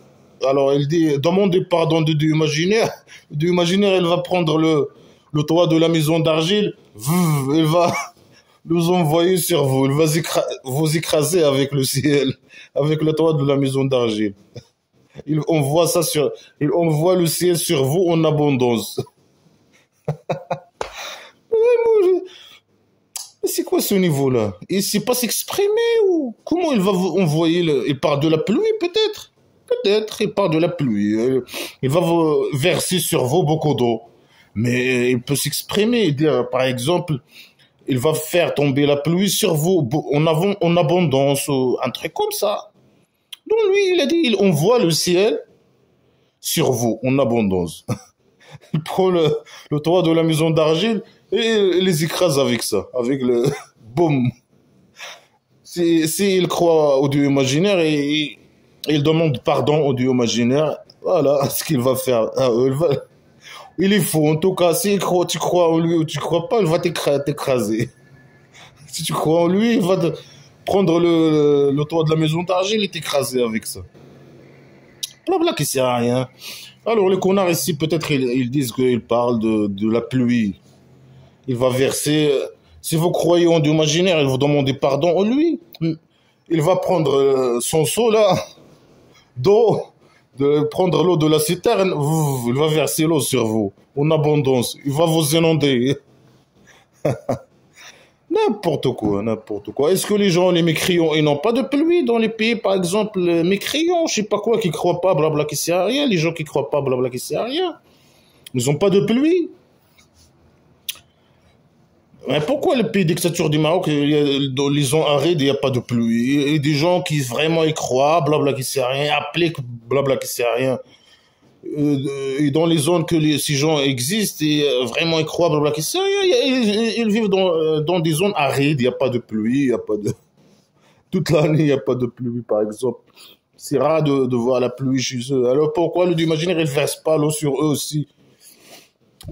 Alors il dit, demandez pardon de Dieu imaginaire. Dieu imaginaire, il va prendre le toit de la maison d'argile, il va nous envoyer sur vous, il va vous écraser avec le ciel, avec le toit de la maison d'argile. Il envoie le ciel sur vous en abondance. Mais c'est quoi ce niveau-là? Il ne sait pas s'exprimer ou comment il va vous envoyer il part de la pluie peut-être? Peut-être, il part de la pluie. Il va vous verser sur vous beaucoup d'eau. Mais il peut s'exprimer et dire, par exemple, il va faire tomber la pluie sur vous en abondance ou un truc comme ça. Donc lui, il a dit, il envoie le ciel sur vous en abondance. Il prend le toit de la maison d'argile et il les écrase avec ça, avec le boum. Si il croit au Dieu imaginaire et il demande pardon au Dieu imaginaire, voilà ce qu'il va faire. Il est faux. En tout cas, si tu crois en lui ou tu crois pas, il va t'écraser. Si tu crois en lui, il va prendre le toit de la maison d'argile et t'écraser avec ça. Blabla qui sert à rien. Alors les connards ici, peut-être ils disent qu'ils parlent de la pluie. Il va verser. Si vous croyez en Dieu imaginaire, il vous demande pardon en lui. Il va prendre son seau là, d'eau, de prendre l'eau de la citerne, il va verser l'eau sur vous, en abondance. Il va vous inonder. N'importe quoi, n'importe quoi. Est-ce que les gens, les mécréants, ils n'ont pas de pluie dans les pays, par exemple, les mécréants, je sais pas quoi, qui croient pas, blabla, qui sert à rien, les gens qui croient pas, blabla, qui sert à rien. Ils n'ont pas de pluie. Mais pourquoi le pays dictature du Maroc, dans les zones arides, il n'y a pas de pluie? Et des gens qui vraiment y croient, blabla, qui sert à rien, appliquent, blabla, qui sert à rien. Et dans les zones que ces gens existent et vraiment y croient, blabla, qui sert à rien, ils vivent dans des zones arides, il n'y a pas de pluie, il n'y a pas de... Toute l'année, il n'y a pas de pluie, par exemple. C'est rare de voir la pluie chez eux. Alors pourquoi le Dieu imaginaire, il ne verse pas l'eau sur eux aussi?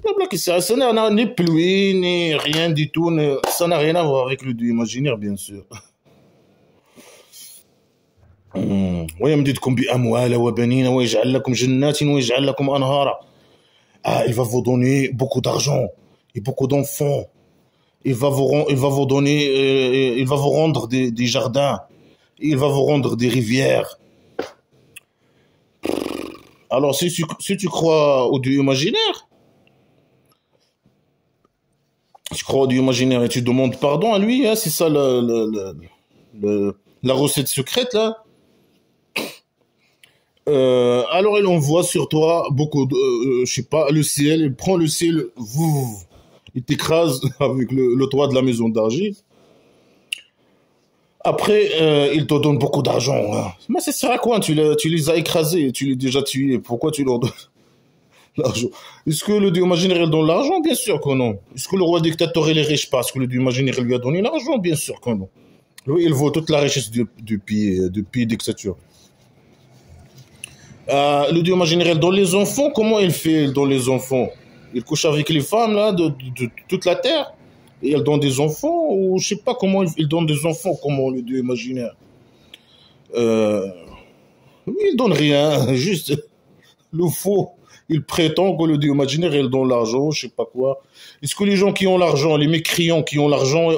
Blabla, ça n'a ni pluie, ni rien du tout. Ça n'a rien à voir avec le Dieu imaginaire, bien sûr. ويمددكم بأموال وبنين ويجعل لكم جنات ويجعل لكم أنهارا. Ah, il va vous donner beaucoup d'argent et beaucoup d'enfants. Il va vous donner, il va vous rendre des jardins. Il va vous rendre des rivières. Alors, si tu crois au Dieu imaginaire, tu crois au Dieu imaginaire et tu demandes pardon à lui, hein, c'est ça la recette secrète, là. Alors il envoie sur toi beaucoup de, je sais pas, le ciel, il prend le ciel, il t'écrase avec le toit de la maison d'argile. Après, il te donne beaucoup d'argent. Hein. Mais ça sert à quoi? Tu les as écrasés, tu les as déjà tués. Pourquoi tu leur donnes l'argent? Est-ce que le Dieu imaginaire donne l'argent? Bien sûr que non. Est-ce que le roi dictateur il est riche parce que le Dieu imaginaire lui a donné l'argent? Bien sûr que non. Lui, il vaut toute la richesse du pays dictature. Le Dieu imaginaire dans les enfants, comment il fait dans les enfants? Il couche avec les femmes là de toute la terre et elle donne des enfants ou je sais pas comment il donne des enfants, comment le Dieu imaginaire. Il donne rien, juste le faux. Il prétend que le Dieu imaginaire il donne l'argent, je sais pas quoi. Est-ce que les gens qui ont l'argent, les mécréants qui ont l'argent,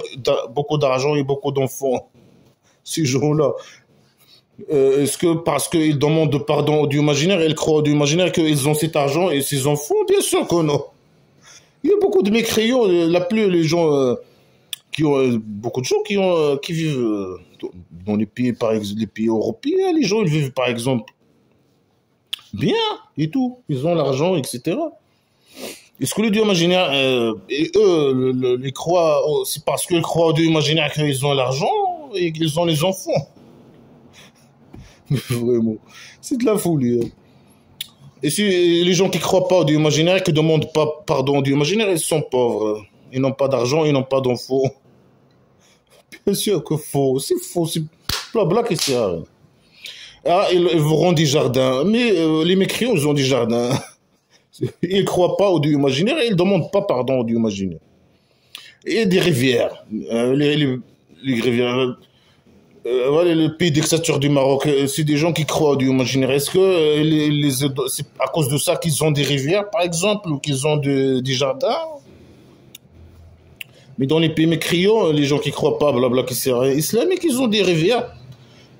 beaucoup d'argent et beaucoup d'enfants, ces gens-là, est-ce que parce qu'ils demandent pardon au Dieu imaginaire, ils croient au Dieu imaginaire qu'ils ont cet argent et ces enfants? Bien sûr que non. Il y a beaucoup de mécréants, les gens qui ont beaucoup de gens qui vivent dans les pays, par exemple, les pays européens, les gens ils vivent par exemple bien et tout. Ils ont l'argent, etc. Est-ce que le Dieu imaginaire, et eux, ils croient, c'est parce qu'ils croient au Dieu imaginaire qu'ils ont l'argent et qu'ils ont les enfants. Vraiment, c'est de la folie. Hein. Et si les gens qui croient pas au Dieu imaginaire, qui demandent pas pardon au Dieu imaginaire, ils sont pauvres. Ils n'ont pas d'argent, ils n'ont pas d'enfants. Bien sûr que faux, c'est blabla qui sert à rien. Ah, ils vous rendent des jardins, mais les mécréants, ils ont des jardins. Ils ne croient pas au Dieu imaginaire et ils ne demandent pas pardon au Dieu imaginaire. Et des rivières. Les rivières. Voilà, le pays dictature du Maroc, c'est des gens qui croient au Dieu imaginaire. Est-ce que c'est à cause de ça qu'ils ont des rivières, par exemple, ou qu'ils ont des jardins? Mais dans les pays mécréants, les gens qui ne croient pas, blabla, qui sert islamique, ils ont des rivières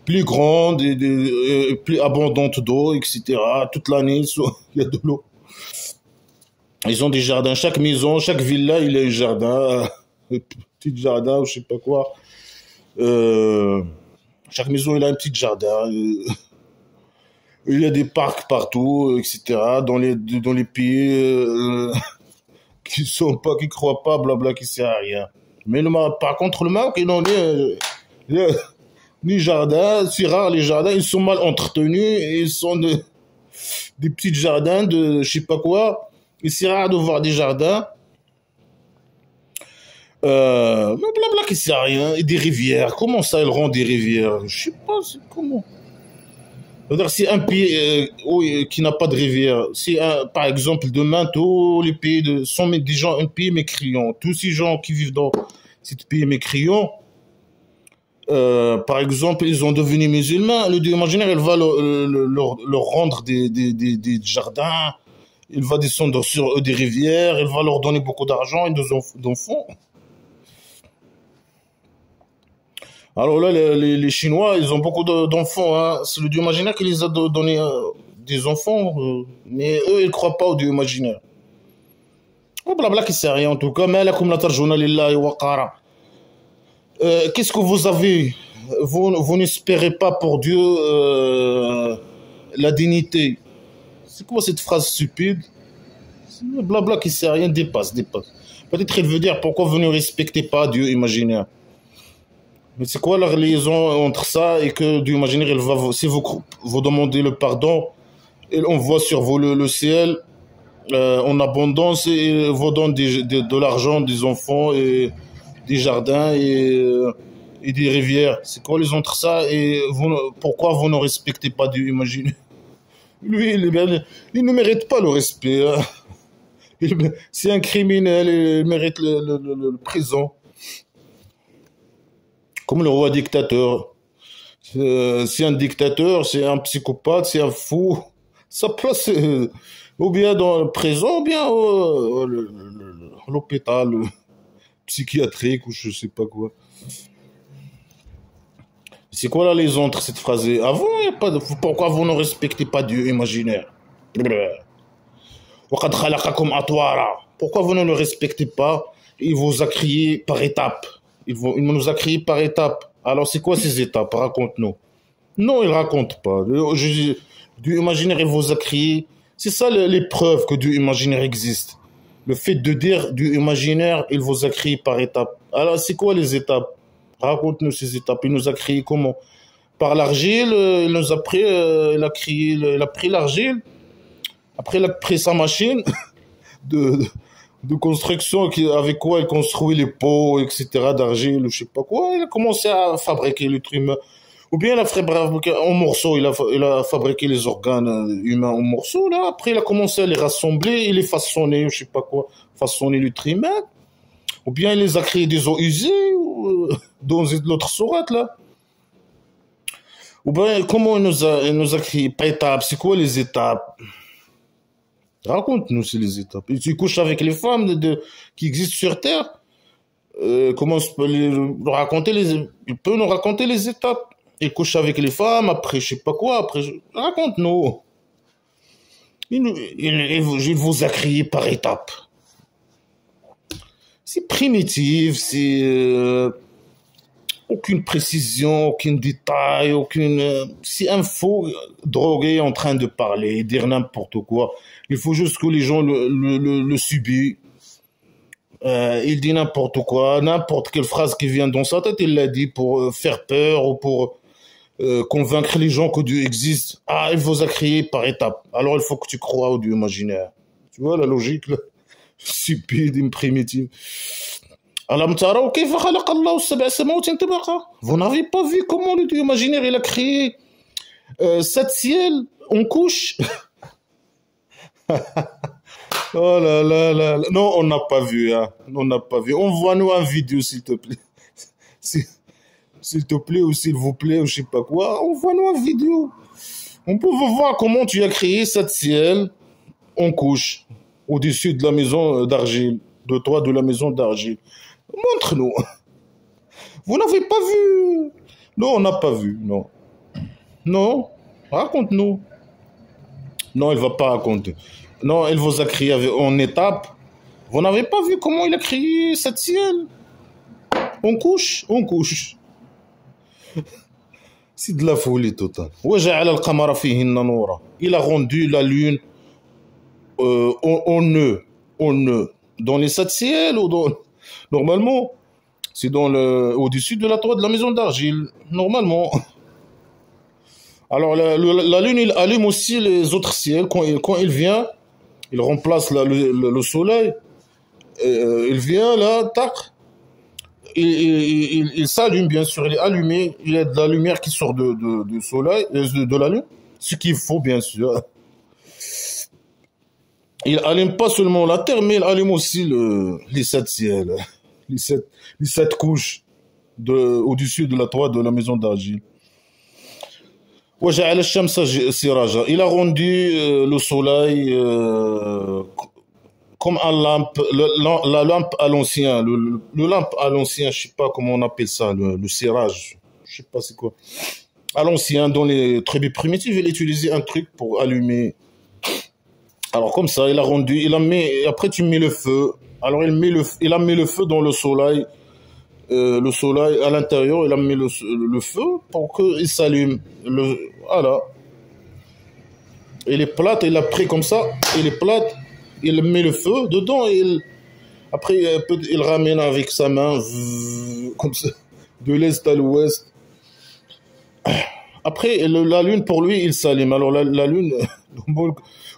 plus grandes, et plus abondantes d'eau, etc. Toute l'année, il y a de l'eau. Ils ont des jardins. Chaque maison, chaque villa, il a un jardin. Un petit jardin, ou je sais pas quoi. Chaque maison, il a un petit jardin. Il y a des parcs partout, etc. Dans les pays qui croient pas, blabla, qui sert à rien. Mais par contre, le Maroc, ils n'ont ni jardin. C'est rare, les jardins. Ils sont mal entretenus. Et ils sont des petits jardins de je sais pas quoi. Et c'est rare de voir des jardins. Mais blabla qui sert à rien. Et des rivières. Comment ça, ils rendent des rivières? Je sais pas, c'est comment. C'est-à-dire, c'est un pays qui n'a pas de rivière. C'est par exemple, demain, tous les pays sont des gens, un pays mécréant. Tous ces gens qui vivent dans ces pays mécréants, par exemple, ils ont devenu musulmans. Le Dieu imaginaire, il va leur rendre des jardins. Il va descendre sur eux des rivières. Il va leur donner beaucoup d'argent et d'enfants. Alors là, les Chinois, ils ont beaucoup d'enfants. Hein. C'est le Dieu imaginaire qui les a donné des enfants. Mais eux, ils ne croient pas au Dieu imaginaire. Oh, blabla qui sert à rien en tout cas. Mais là, comme la tarjouna lillahi wa qara. Qu'est-ce que vous avez? Vous n'espérez pas pour Dieu la dignité. C'est quoi cette phrase stupide? Blabla qui sert à rien, dépasse. Peut-être il veut dire pourquoi vous ne respectez pas Dieu imaginaire. Mais c'est quoi la liaison entre ça et que Dieu imaginaire, si vous demandez le pardon, il envoie sur vous le ciel en abondance et vous donne de l'argent, des enfants et des jardins et des rivières. C'est quoi les entre ça et pourquoi vous ne respectez pas Dieu imaginaire? Lui, il ne mérite pas le respect. Hein. C'est un criminel, il mérite le prison. Comme le roi dictateur. C'est un dictateur, c'est un psychopathe, c'est un fou. Sa place, ou bien dans le prison, ou bien l'hôpital psychiatrique, ou je sais pas quoi. C'est quoi la liaison entre cette phrase? Avant, il n'y a pas de... Pourquoi vous ne respectez pas Dieu imaginaire? Pourquoi vous ne le respectez pas? Il vous a crié par étapes. Il nous a crié par étapes. Alors, c'est quoi ces étapes? Raconte-nous. Non, il ne raconte pas. Dieu imaginaire, il vous a crié. C'est ça les preuves que Dieu imaginaire existe. Le fait de dire Dieu imaginaire, il vous a crié par étapes. Alors, c'est quoi les étapes? Raconte-nous ces étapes. Il nous a crié comment? Par l'argile, il nous a pris, il a pris l'argile. Après, il a pris sa machine de construction avec quoi il construit les pots, etc., d'argile, je sais pas quoi. Il a commencé à fabriquer le truc. Ou bien il a fabriqué en morceaux, il a fabriqué les organes humains en morceaux. Là, après, il a commencé à les rassembler, il les façonner, je sais pas quoi, façonner l'être humain. Ou bien il les a créés des eaux usées, dans l'autre sourate, là. Ou bien, comment il nous a créé par étapes? C'est quoi les étapes? Raconte-nous les étapes. Et tu couches avec les femmes qui existent sur Terre. Comment je peux il peut nous raconter les étapes. Il couche avec les femmes, après je sais pas quoi, après raconte-nous. Il vous a crié par étapes. C'est primitif, c'est aucune précision, aucun détail, aucune... Si un faux drogué est en train de parler, dire n'importe quoi, il faut juste que les gens le subissent. Il dit n'importe quoi, n'importe quelle phrase qui vient dans sa tête, il l'a dit pour faire peur ou pour convaincre les gens que Dieu existe. Ah, il vous a créé par étapes. Alors il faut que tu crois au Dieu imaginaire. Tu vois la logique là? Stupide, primitive. Alam taraw kayfa khalaqa Allahu as-sab'a samawati tibaqa. Vous n'avez pas vu comment le Dieu imaginaire il a créé 7 ciels en couche? Oh là là là là. Non, on n'a pas vu, hein. On n'a pas vu. Envoie-nous une vidéo, s'il te plaît. S'il te plaît, ou s'il vous plaît, ou je sais pas quoi. Envoie-nous une vidéo. On peut voir comment tu as créé cette ciel en couche, au-dessus de la maison d'argile, de toit de la maison d'argile. Montre-nous. Vous n'avez pas vu? Non, on n'a pas vu, non. Non, raconte-nous. Non, il va pas raconter. Non, il vous a créé en étapes. Vous n'avez pas vu comment il a créé cette ciel? On couche, on couche. C'est de la folie totale. Il a rendu la lune en nœud. Dans les 7 ciels ou dans... Normalement, c'est au-dessus de la toit de la maison d'argile. Normalement. Alors la lune, il allume aussi les autres ciels. Quand il vient, il remplace le soleil. Il vient là, tac. Il s'allume, bien sûr, il est allumé. Il y a de la lumière qui sort du soleil, de la lune. Ce qu'il faut, bien sûr. Il allume pas seulement la terre, mais il allume aussi les 7 ciels. Les sept couches au-dessus de la toit de la maison d'argile. Il a rendu le soleil comme une lampe, la lampe à l'ancien, le lampe à l'ancien, je sais pas comment on appelle ça, le cirage, je sais pas c'est quoi. À l'ancien, dans les tribus primitives, il utilisait un truc pour allumer. Alors comme ça, il a rendu, après tu mets le feu. Alors il a mis le feu dans le soleil à l'intérieur, il a mis le feu pour qu'il s'allume. Voilà. Il est plate, il a pris comme ça, il est plate, il met le feu dedans, après il ramène avec sa main, comme ça, de l'est à l'ouest. Après, la lune, pour lui, il s'allume. Alors la lune,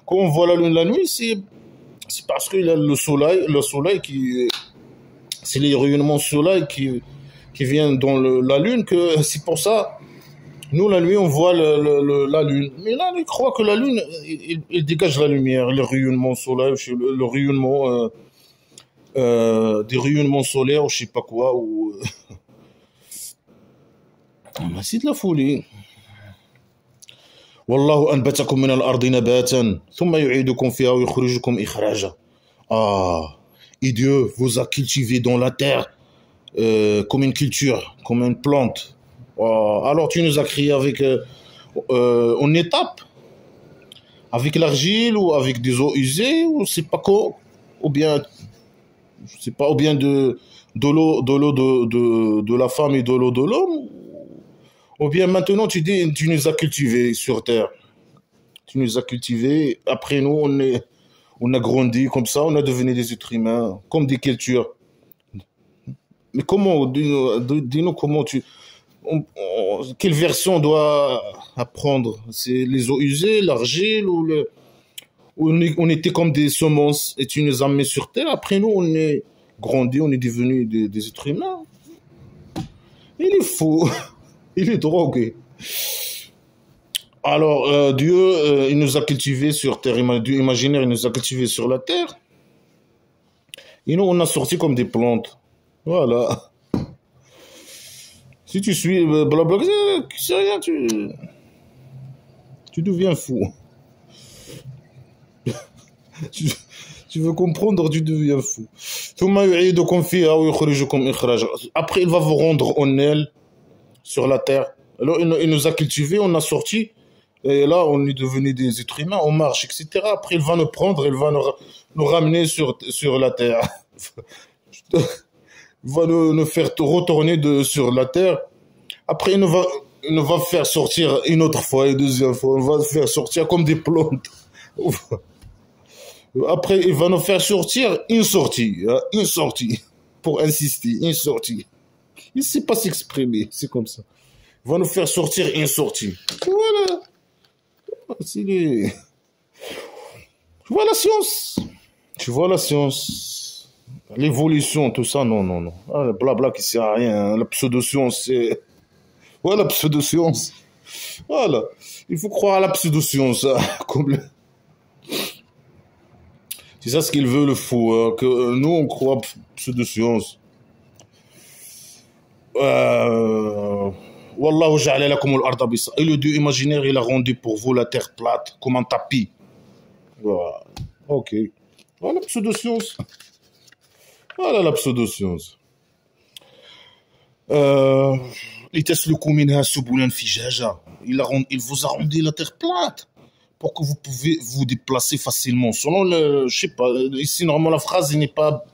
quand on voit la lune la nuit, c'est parce qu'il y a le soleil qui... C'est les rayonnements soleil qui viennent dans la lune, que c'est pour ça, nous, la nuit, on voit la lune. Mais là, il croit que la lune, il dégage la lumière, le rayonnement soleil, le rayonnement... des rayonnements solaires, ou je sais pas quoi, ou... c'est de la folie. والله أنبتكم من الأرض نباتا ثم يعيدكم فيها ويخرجكم إخراجا. Ah, et Dieu vous a cultivé dans la terre comme une culture, comme une plante. Alors tu nous as créé avec en étape, avec l'argile ou avec des eaux usées, ou c'est pas quoi, ou bien je sais pas, ou bien de l'eau de la femme et de l'eau de l'homme. Ou bien maintenant tu dis tu nous as cultivés sur terre. Tu nous as cultivés. Après nous on a grandi comme ça, on a devenu des êtres humains, comme des cultures. Mais comment, dis-nous comment quelle version on doit apprendre? C'est les eaux usées, l'argile ou on était comme des semences et tu nous as mis sur terre. Après nous on est grandi, on est devenu des êtres humains. Il est fou. Il est drogué. Alors, Dieu, il nous a cultivés sur terre. Dieu imaginaire, il nous a cultivés sur la terre. Et nous, on a sorti comme des plantes. Voilà. Si tu suis blablabla, c'est rien, tu deviens fou. Tu veux comprendre, tu deviens fou. Après, il va vous rendre en elle sur la terre. Alors, il nous a cultivés, on a sorti, et là, on est devenu des êtres humains, on marche, etc. Après, il va nous prendre, il va nous ramener sur la terre. Il va nous faire retourner sur la terre. Après, il nous va faire sortir une autre fois, une deuxième fois. On va faire sortir comme des plantes. Après, il va nous faire sortir une sortie. Hein, une sortie. Pour insister, une sortie. Il ne sait pas s'exprimer, c'est comme ça. Il va nous faire sortir une sortie. Voilà. Tu vois la science. Tu vois la science. L'évolution, tout ça, non, non, non. Ah, le blabla qui sert à rien. Hein. La pseudo-science, c'est... Voilà, la pseudo-science. Voilà. Il faut croire à la pseudo-science. Hein, comme c'est ça ce qu'il veut, le fou. Hein, que nous, on croit à la pseudo-science. Wallahu ja'ala lakum al-arda bisa. Et le Dieu imaginaire, il a rendu pour vous la terre plate, comme un tapis. Voilà. Ok. Voilà la pseudo-science. Voilà la pseudo-science. لتسلكوا منها سبلا فجاجا. Il vous a rendu la terre plate pour que vous pouvez vous déplacer facilement. Selon le, je sais pas, ici normalement la phrase n'est pas,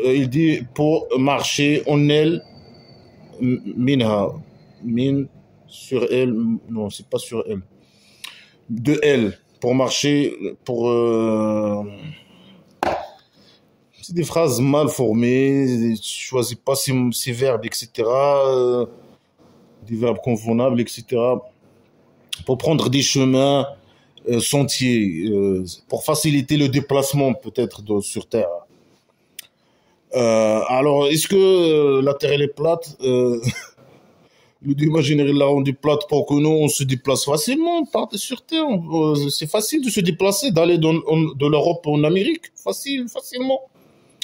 il dit pour marcher en elle, minha, min sur elle, non c'est pas sur elle, de elle, pour marcher, pour c'est des phrases mal formées, tu choisis pas ces verbes, etc. Des verbes convenables, etc. Pour prendre des chemins, sentiers, pour faciliter le déplacement peut-être sur Terre. Alors, est-ce que la Terre elle est plate Le Dieu imaginaire l'a rendue plate pour que nous on se déplace facilement sur Terre. C'est facile de se déplacer, d'aller de l'Europe en Amérique, facilement.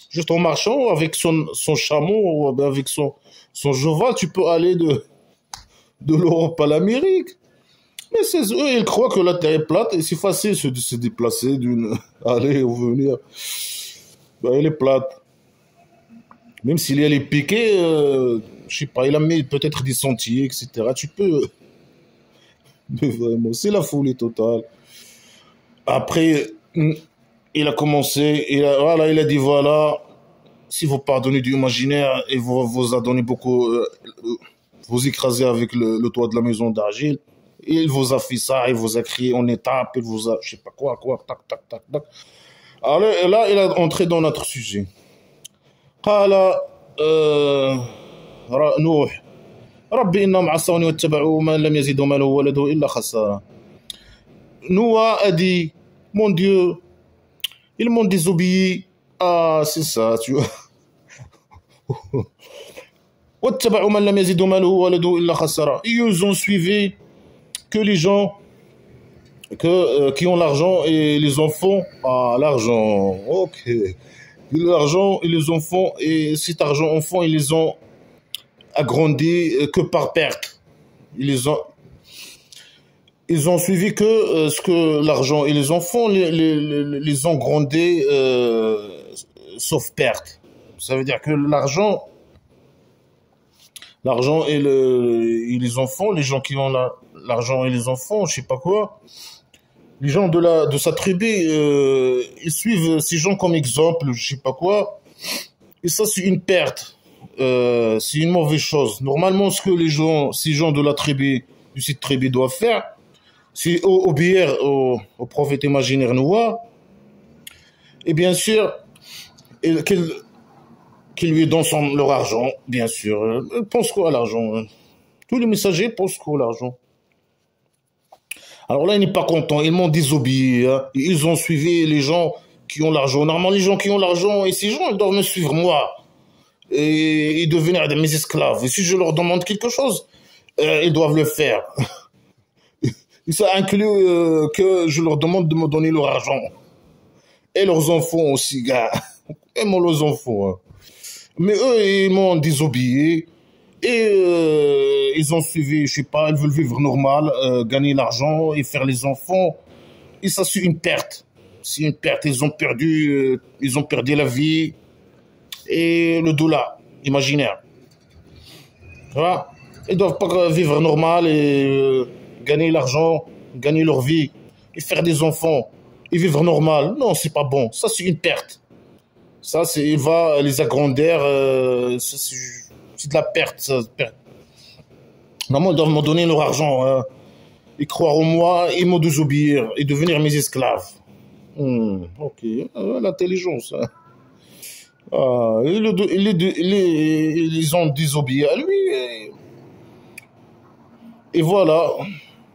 Juste en marchant avec son chameau ou avec son cheval, tu peux aller de l'Europe à l'Amérique. Mais c'est eux, ils croient que la Terre est plate et c'est facile de se déplacer aller ou venir. Ben, elle est plate. Même s'il y a les piquets, je sais pas, il a mis peut-être des sentiers, etc. Tu peux. Mais vraiment, c'est la folie totale. Après, il a commencé, il a dit voilà, si vous pardonnez du imaginaire, il vous a donné beaucoup, vous écrasez avec le toit de la maison d'argile, il vous a fait ça, il vous a crié en étape, il vous a, je sais pas quoi, tac, tac, tac, tac. Alors là, il a entré dans notre sujet. قال نوح ربي إنهم عصوني واتبعوا من لم يزدوا ماله وولده إلا خسارة. Noah a dit, mon Dieu, ils m'ont désobéi. Ah, c'est ça, tu vois. واتبعوا من لم يزدوا ماله وولده إلا خسارة. Ils ont suivi que les gens qui ont l'argent et les enfants. Ah, l'argent, ok. L'argent et les enfants, et cet argent enfant, ils les ont agrandis que par perte. Ils ont suivi que ce que l'argent et les enfants les ont grandis sauf perte. Ça veut dire que l'argent et les enfants, les gens qui ont l'argent et les enfants, je sais pas quoi, les gens de sa tribu, ils suivent ces gens comme exemple, je sais pas quoi. Et ça, c'est une perte. C'est une mauvaise chose. Normalement, ce que ces gens de cette tribu doivent faire, c'est obéir au prophète imaginaire Noah. Et bien sûr, qu'il lui donne leur argent, bien sûr. Pense quoi à l'argent? Tous les messagers pensent quoi à l'argent? Alors là, il n'est pas content. Ils m'ont désobéi. Hein. Ils ont suivi les gens qui ont l'argent. Normalement, les gens qui ont l'argent, et ces gens, ils doivent me suivre moi. Et devenir mes esclaves. Et si je leur demande quelque chose, ils doivent le faire. Et ça inclut que je leur demande de me donner leur argent. Et leurs enfants aussi, gars. Et moi, leurs enfants. Hein. Mais eux, ils m'ont désobéi. Et ils ont suivi, je sais pas, ils veulent vivre normal, gagner l'argent et faire les enfants. Et ça, c'est une perte. C'est une perte. Ils ont perdu la vie et le dollar imaginaire. Voilà. Ils doivent pas vivre normal et gagner l'argent, gagner leur vie et faire des enfants et vivre normal. Non, c'est pas bon. Ça, c'est une perte. Ça, il va les agrandir. C'est de la perte. Ça, perte. Normalement, ils doivent me donner leur argent. Hein. Et croire en moi et me désobéir et devenir mes esclaves. Ok, l'intelligence. Hein. Ah, ils ont désobéi à lui. Et voilà,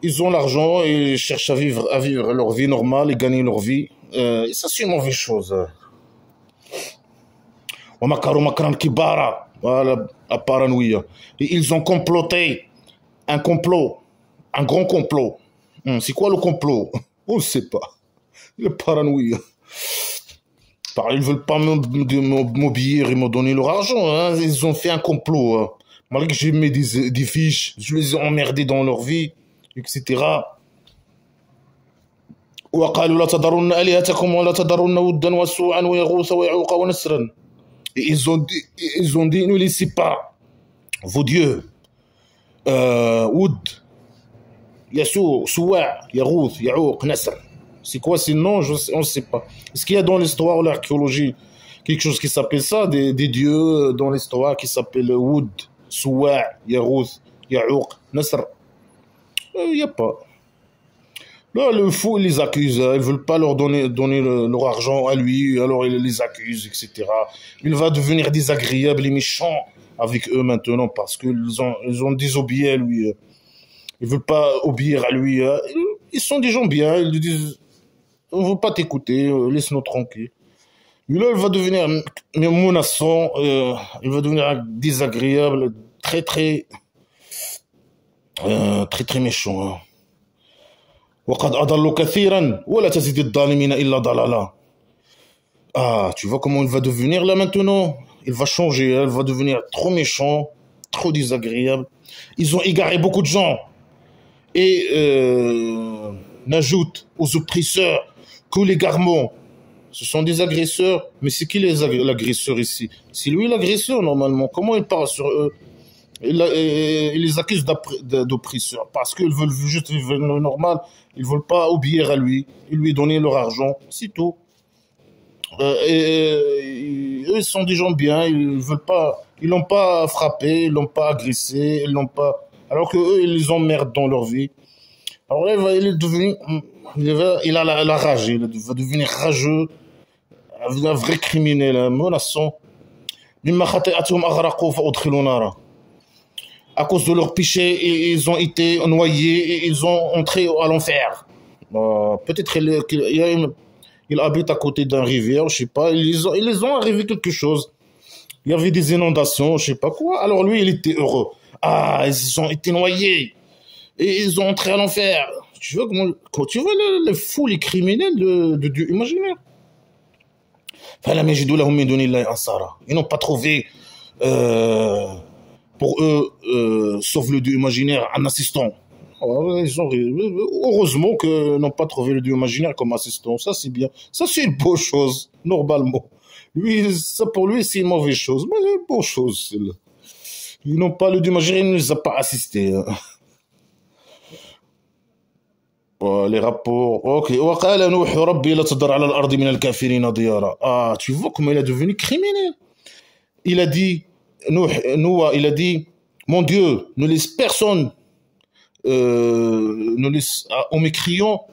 ils ont l'argent et ils cherchent à vivre leur vie normale et gagner leur vie. Et ça, c'est une mauvaise chose. Voilà, la paranoïa. Et ils ont comploté un complot, un grand complot. C'est quoi le complot? On ne sait pas. Le paranoïa. Ils ne veulent pas m'obéir et me donner leur argent. Hein. Ils ont fait un complot. Hein. Malgré que j'ai mis des fiches, je les ai emmerdés dans leur vie, etc. وقالوا لا تذرن آلهتكم ولا تذرن ودا وسوعا ويغوث ويعوق ونسرا. Et ils ont dit, ne laissez pas vos dieux. Woud, Yassou, Souwa, Yaghouth, Yaouq, Nasr. C'est quoi ces noms? On ne sait pas. Est-ce qu'il y a dans l'histoire ou l'archéologie quelque chose qui s'appelle ça, des dieux dans l'histoire qui s'appellent Woud, Souwa, Yaghouth, Yaouq, Nasr? Il n'y a pas. Là, le fou, il les accuse. Ils ne veulent pas leur donner leur argent à lui, alors il les accuse, etc. Il va devenir désagréable et méchant avec eux maintenant parce qu'ils ont désobéi à lui. Ils ne veulent pas obéir à lui. Ils sont des gens bien. Ils lui disent, on ne veut pas t'écouter, laisse-nous tranquille. Mais là, il va devenir menaçant, il va devenir désagréable, très, très méchant. Hein. وقد أضلوا كثيرا ولا تزيد الظالمين إلا ضلالا. Ah, tu vois comment il va devenir là maintenant? Il va changer, il va devenir trop méchant, trop désagréable. Ils ont égaré beaucoup de gens. Et n'ajoute aux oppresseurs que l'égarement. Ce sont des agresseurs. Mais c'est qui l'agresseur ici? C'est lui l'agresseur normalement. Comment il parle sur eux? Il les accuse d'oppresseurs parce qu'ils veulent juste vivre normal. Ils ne veulent pas obéir à lui. Ils lui donner leur argent. C'est tout. Eux, ils sont des gens bien. Ils l'ont pas frappé, ils l'ont pas agressé, ils l'ont pas. Alors que eux, ils les emmerdent dans leur vie. Alors là, il a la rage. Il va devenir rageux, un vrai criminel, un menaçant. À cause de leur péché, ils ont été noyés et ils ont entré à l'enfer. Peut-être il habite à côté d'un rivière, je sais pas. Ils les ont arrivé quelque chose. Il y avait des inondations, je sais pas quoi. Alors lui, il était heureux. Ah, ils ont été noyés et ils ont entré à l'enfer. Tu vois les fous, les criminels de Dieu imaginaire. Ils n'ont pas trouvé pour eux, sauf le Dieu imaginaire, un assistant. Heureusement qu'ils n'ont pas trouvé le Dieu imaginaire comme assistant. Ça, c'est bien. Ça, c'est une bonne chose, normalement. Ça, pour lui, c'est une mauvaise chose. Mais c'est une bonne chose. Ils n'ont pas le Dieu imaginaire, il ne les a pas assistés. Les rapports. Ok. Ah, tu vois comment il est devenu criminel. Il a dit, Noah, il a dit, mon Dieu, ne laisse personne, ne laisse aux mécréants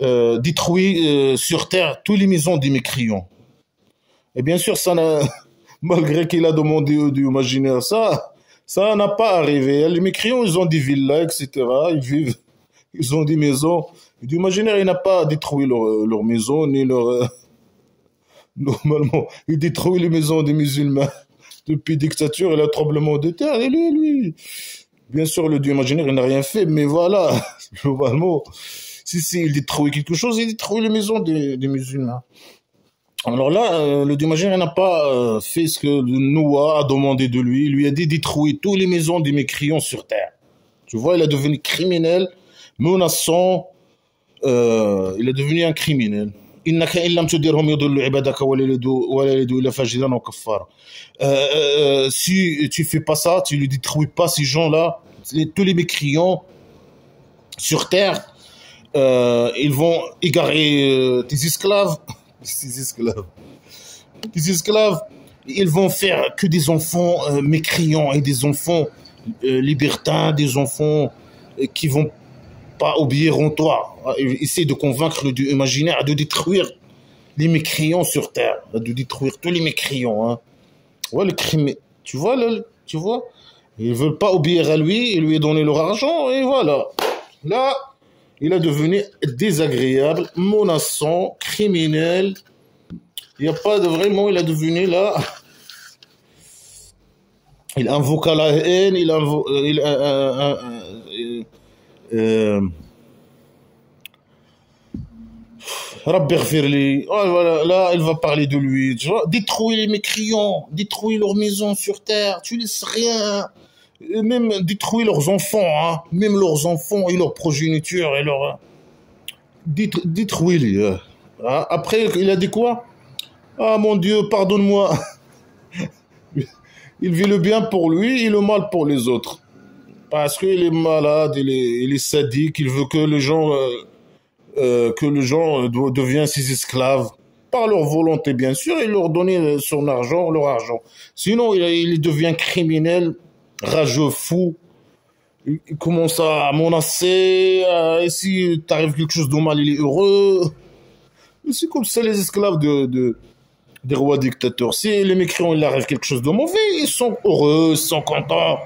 détruire sur terre tous les maisons des mécréants. Et bien sûr, malgré qu'il a demandé au Dieu imaginaire ça n'a pas arrivé. Les mécréants, ils ont des villas, etc. Ils ont des maisons. Le Dieu imaginaire, il n'a pas détruit leur maison, ni leur... normalement, il détruit les maisons des musulmans. Depuis dictature et le tremblement de terre. Et lui, bien sûr, le Dieu imaginaire, il n'a rien fait, mais voilà, globalement, si il détruit quelque chose, il détruit les maisons des musulmans. Alors là, le Dieu imaginaire n'a pas fait ce que Noah a demandé de lui. Il lui a dit détruire toutes les maisons des mécréants sur terre. Tu vois, il est devenu criminel, menaçant, il est devenu un criminel. Si tu fais pas ça, tu ne détruis pas ces gens-là, tous les mécréants sur terre, ils vont égarer tes esclaves. des esclaves, ils vont faire que des enfants mécréants et des enfants libertins, des enfants qui vont pas obéir en toi. Essayer de convaincre le Dieu imaginaire de détruire les mécréants sur terre, de détruire tous les mécréants. Hein. Ouais, le crime, tu vois, ils veulent pas obéir à lui, ils lui donner leur argent et voilà. Là, il est devenu désagréable, menaçant, criminel. Il n'y a pas de vraiment, il est devenu là. Il invoqua la haine, il invoque, Rabbi Ghfirli. Oh, voilà, là, elle va parler de lui. Tu vois, détruire les mécréants, détruire leurs maisons sur terre, tu laisses rien. Et même détruire leurs enfants, hein, même leurs enfants et leurs progénitures et leurs. Détruire-les. Hein. Après, il a dit quoi? Ah mon Dieu, pardonne-moi. Il vit le bien pour lui et le mal pour les autres. Parce qu'il est malade, il est sadique, il veut que les gens deviennent ses esclaves par leur volonté bien sûr et leur donner son argent, leur argent. Sinon il devient criminel, rageux, fou. Il commence à menacer. Et si t'arrive quelque chose de mal, il est heureux. Et c'est comme ça les esclaves des rois dictateurs. Si les mécréants il arrive quelque chose de mauvais, ils sont heureux, ils sont contents.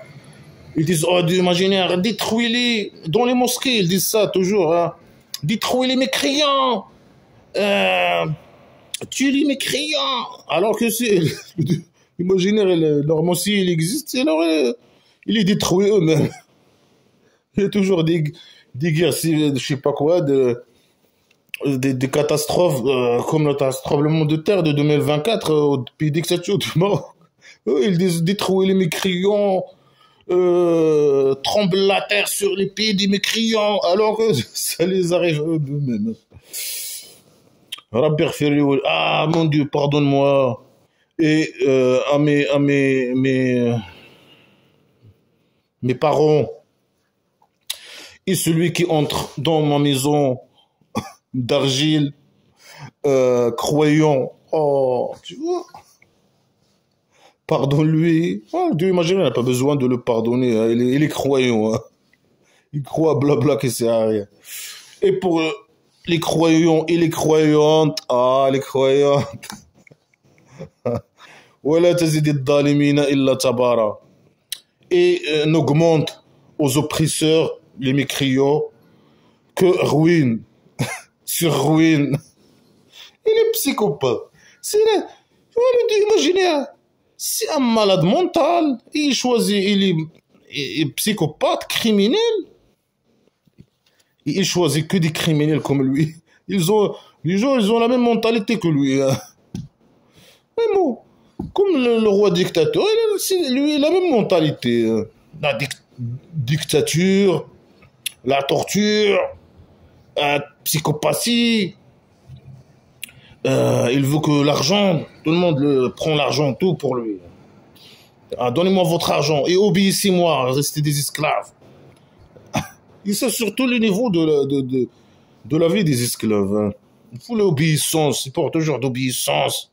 Ils disent oh Dieu imaginaire, détruis-les. Dans les mosquées ils disent ça toujours. Hein. Détruis les mécréants, tue les mécréants. Alors que c'est l'imaginaire, normalement s'il existe, alors il est détruit eux-mêmes. Il y a toujours des guerres, je sais pas quoi, des catastrophes comme le tremblement de terre de 2024 au pays dictature du Maroc. Eux, ils disent détruire les mécréants, tremble la terre sur les pieds des mécréants, alors que ça les arrive eux-mêmes. Rabbi Ghfirli, ah mon Dieu, pardonne-moi. Et à mes parents, et celui qui entre dans ma maison d'argile, croyant, oh, tu vois, pardonne-lui. Oh, Dieu imagine, il n'a pas besoin de le pardonner, hein. Il est croyant. Hein. Il croit blabla qui sert à rien. Et pour les croyants et les croyantes, ah, les croyantes. ولا تزيد الظالمين إلا تبارا. Et n'augmente aux oppresseurs, les mécréants, que ruine sur ruine. Il est psychopathe. C'est là, imaginez, c'est un malade mental. Il choisit, il est psychopathe, criminel. Il choisit que des criminels comme lui. Les gens, ils ont la même mentalité que lui. Hein. Mais bon, comme le roi dictateur, lui, il a la même mentalité. Hein. La dictature, la torture, la psychopathie. Il veut que l'argent, tout le monde prend l'argent, tout pour lui. Ah, donnez-moi votre argent et obéissez-moi, restez des esclaves. Et c'est surtout le niveau de la vie des esclaves. Hein. Il faut l'obéissance, il faut toujours d'obéissance.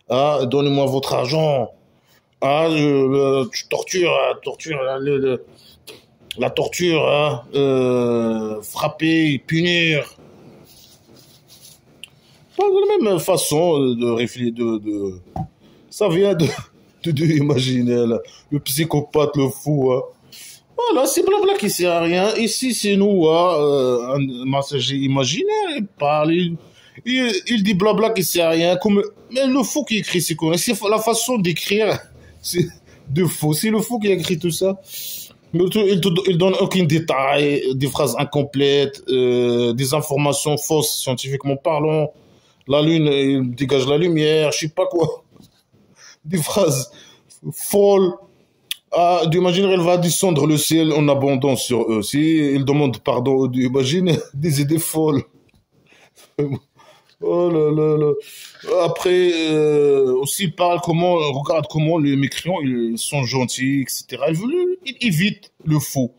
Ah, donnez-moi votre argent. Ah, torture, la torture, hein, frapper, punir. Pas de la même façon de réfléchir, ça vient de imaginer, là. Le psychopathe, le fou. Hein. Voilà, c'est blabla qui sert à rien. Ici, c'est nous, hein, un messager imaginaire, il parle, il dit blabla qui sert à rien. Mais le fou qui écrit, c'est quoi? C'est la façon d'écrire, c'est de faux. C'est le fou qui a écrit tout ça. Il donne aucun détail, des phrases incomplètes, des informations fausses scientifiquement parlant. La lune, il dégage la lumière, je sais pas quoi. Des phrases folles. Ah, d'imaginer, elle va descendre le ciel en abondance sur eux. Si il demande pardon, d'imaginer des idées folles. Oh là là là. Après, aussi, il parle regarde comment les mécréants, ils sont gentils, etc. Il évite le faux,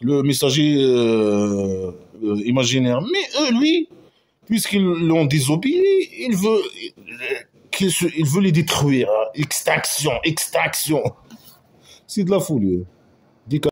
le messager imaginaire. Mais eux, lui, puisqu'ils l'ont désobéi, il veut il veut les détruire. Extraction, extraction. C'est de la folie.